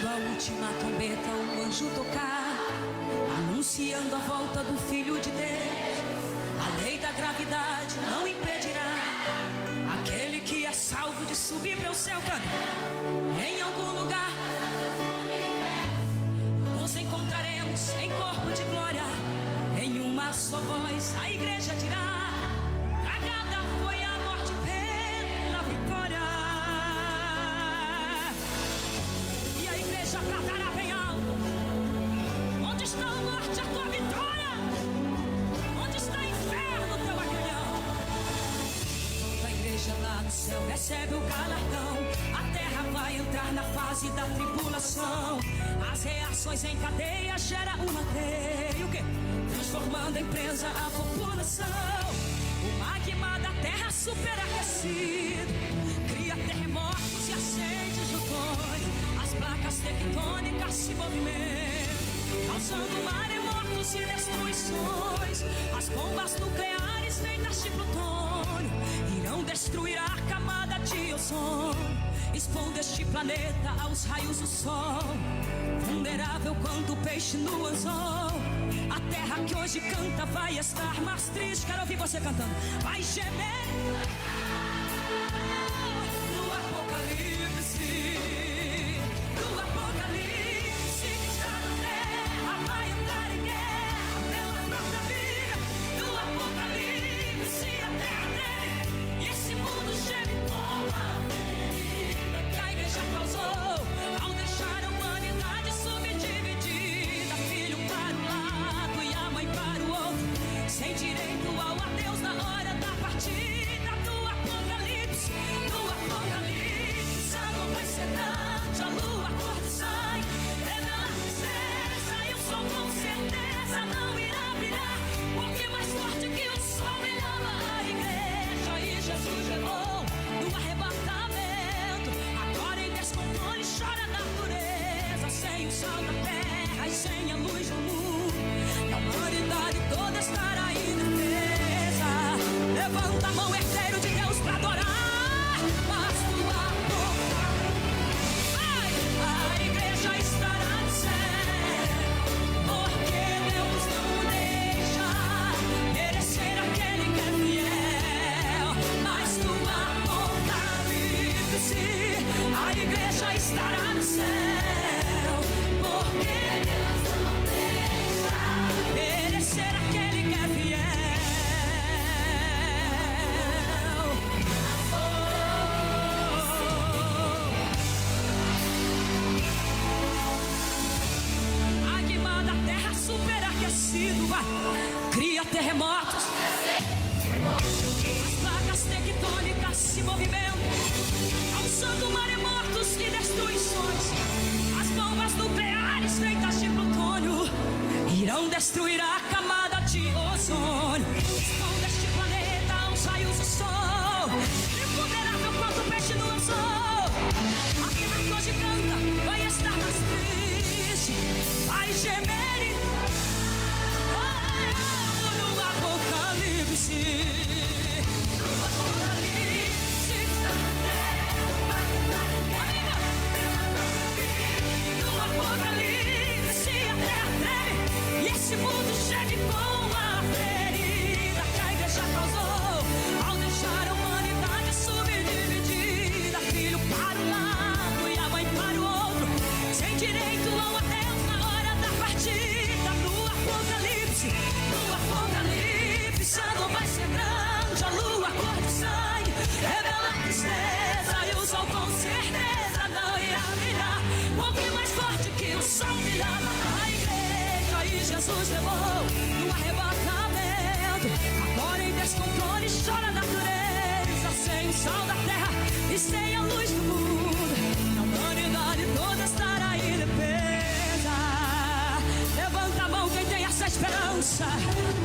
a última trombeta o anjo tocar, anunciando a volta do Filho de Deus, a lei da gravidade não impedirá aquele que é salvo de subir para o céu. Em algum lugar nos encontraremos em corpo de glória, em uma só voz a igreja dirá: tragada foi a morte pela vitória. E a igreja cantará bem alto: onde está a morte, a tua vitória? Onde está o inferno, teu aguilhão? Quando a igreja lá no céu recebe o galardão, a terra vai entrar na fase da tribulação. As reações em cadeia gera uma teia, o quê? Transformando em presa a população. O magma da terra superaquecido cria terremotos e acende vulcões. As placas tectônicas se movimentam, causando maremotos e destruições. As bombas nucleares feitas de plutônio irão destruir a camada de ozônio, expondo este planeta aos raios do sol, vulnerável quanto o peixe no anzol. A terra que hoje canta vai estar mais triste. Quero ouvir você cantando. Vai gemer no Apocalipse. No Apocalipse que está na terra vai entrar em guerra pela própria vida. No Apocalipse a terra treme e esse mundo geme como a ferida que a igreja causou ao deixar a humanidade subdividida, filho para um lado e a mãe para o outro, sem direito ao adeus na hora da partida. No Apocalipse, sangue vai ser grande, a lua cor de sangue revela a tristeza e o sol com certeza não irá brilhar, porque mais forte que o sol brilhava a igreja e Jesus levou no arrebatamento. Agora em descontrole chora a natureza, sem o sol da terra e sem a luz do mundo, a humanidade toda estará indefesa. Levanta a mão, herdeiro de Deus, pra adorar, mas tua boca, vai, a igreja estará no céu, porque Deus não deixa merecer aquele que é fiel. Mas tua Apocalipse, a igreja estará no céu, porque Deus não deixa merecer aquele que é fiel. Magma da terra superaquecido vai, cria terremotos. As placas tectônicas se movimentam, causando maremotos e destruições. As bombas nucleares feitas de plutônio irão destruir a camada de ozônio, expondo este planeta aos raios do sol, invulnerável quanto o peixe no anzol. A terra que hoje canta vai estar mais triste, vai gemer no Apocalipse. No Apocalipse está na terra, vai entrar em guerra pela própria vida. No Apocalipse a terra treme e esse mundo geme com a ferida que a igreja causou ao deixar a humanidade subdividida, filho para um lado e a mãe para o outro, sem direito ao adeus na hora da partida. No Apocalipse, sangue vai ser grande, a lua cor de sangue revela a tristeza e o sol com certeza não irá brilhar, porque mais forte que o sol brilhava a igreja e Jesus levou no arrebatamento. Agora em descontrole chora a natureza, sem o sol da terra e sem a luz do mundo, a humanidade toda estará indefesa. Levanta a mão quem tem essa esperança.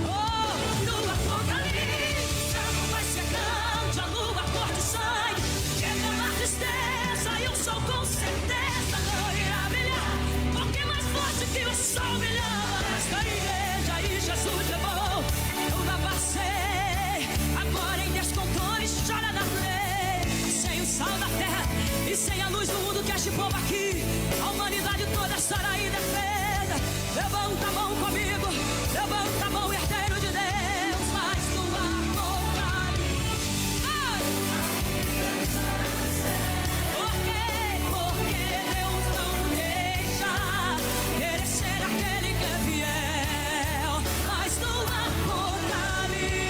Oh, no Apocalipse vai ser grande, a lua cor de sangue revela a tristeza e o sol com certeza não irá brilhar, porque mais forte que o sol brilhava esta igreja e Jesus levou. Eu não passei, agora em descontrole chora a natureza, sem o sal da terra e sem a luz do mundo que este povo aqui, a humanidade passar aí defesa. Levanta a mão comigo, levanta a mão, herdeiro de Deus, faz tua vontade. Ai! Porque Deus não deixa perecer aquele que é fiel. Faz tua Apocalipse,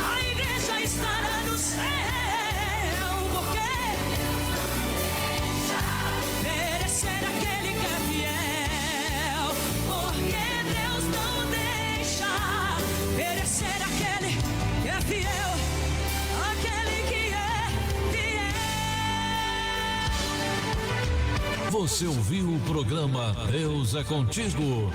a igreja estará no céu. Porque perecer aquele que é fiel. Porque Deus não deixa perecer aquele que é fiel. Aquele que é fiel. Você ouviu o programa Deus é Contigo.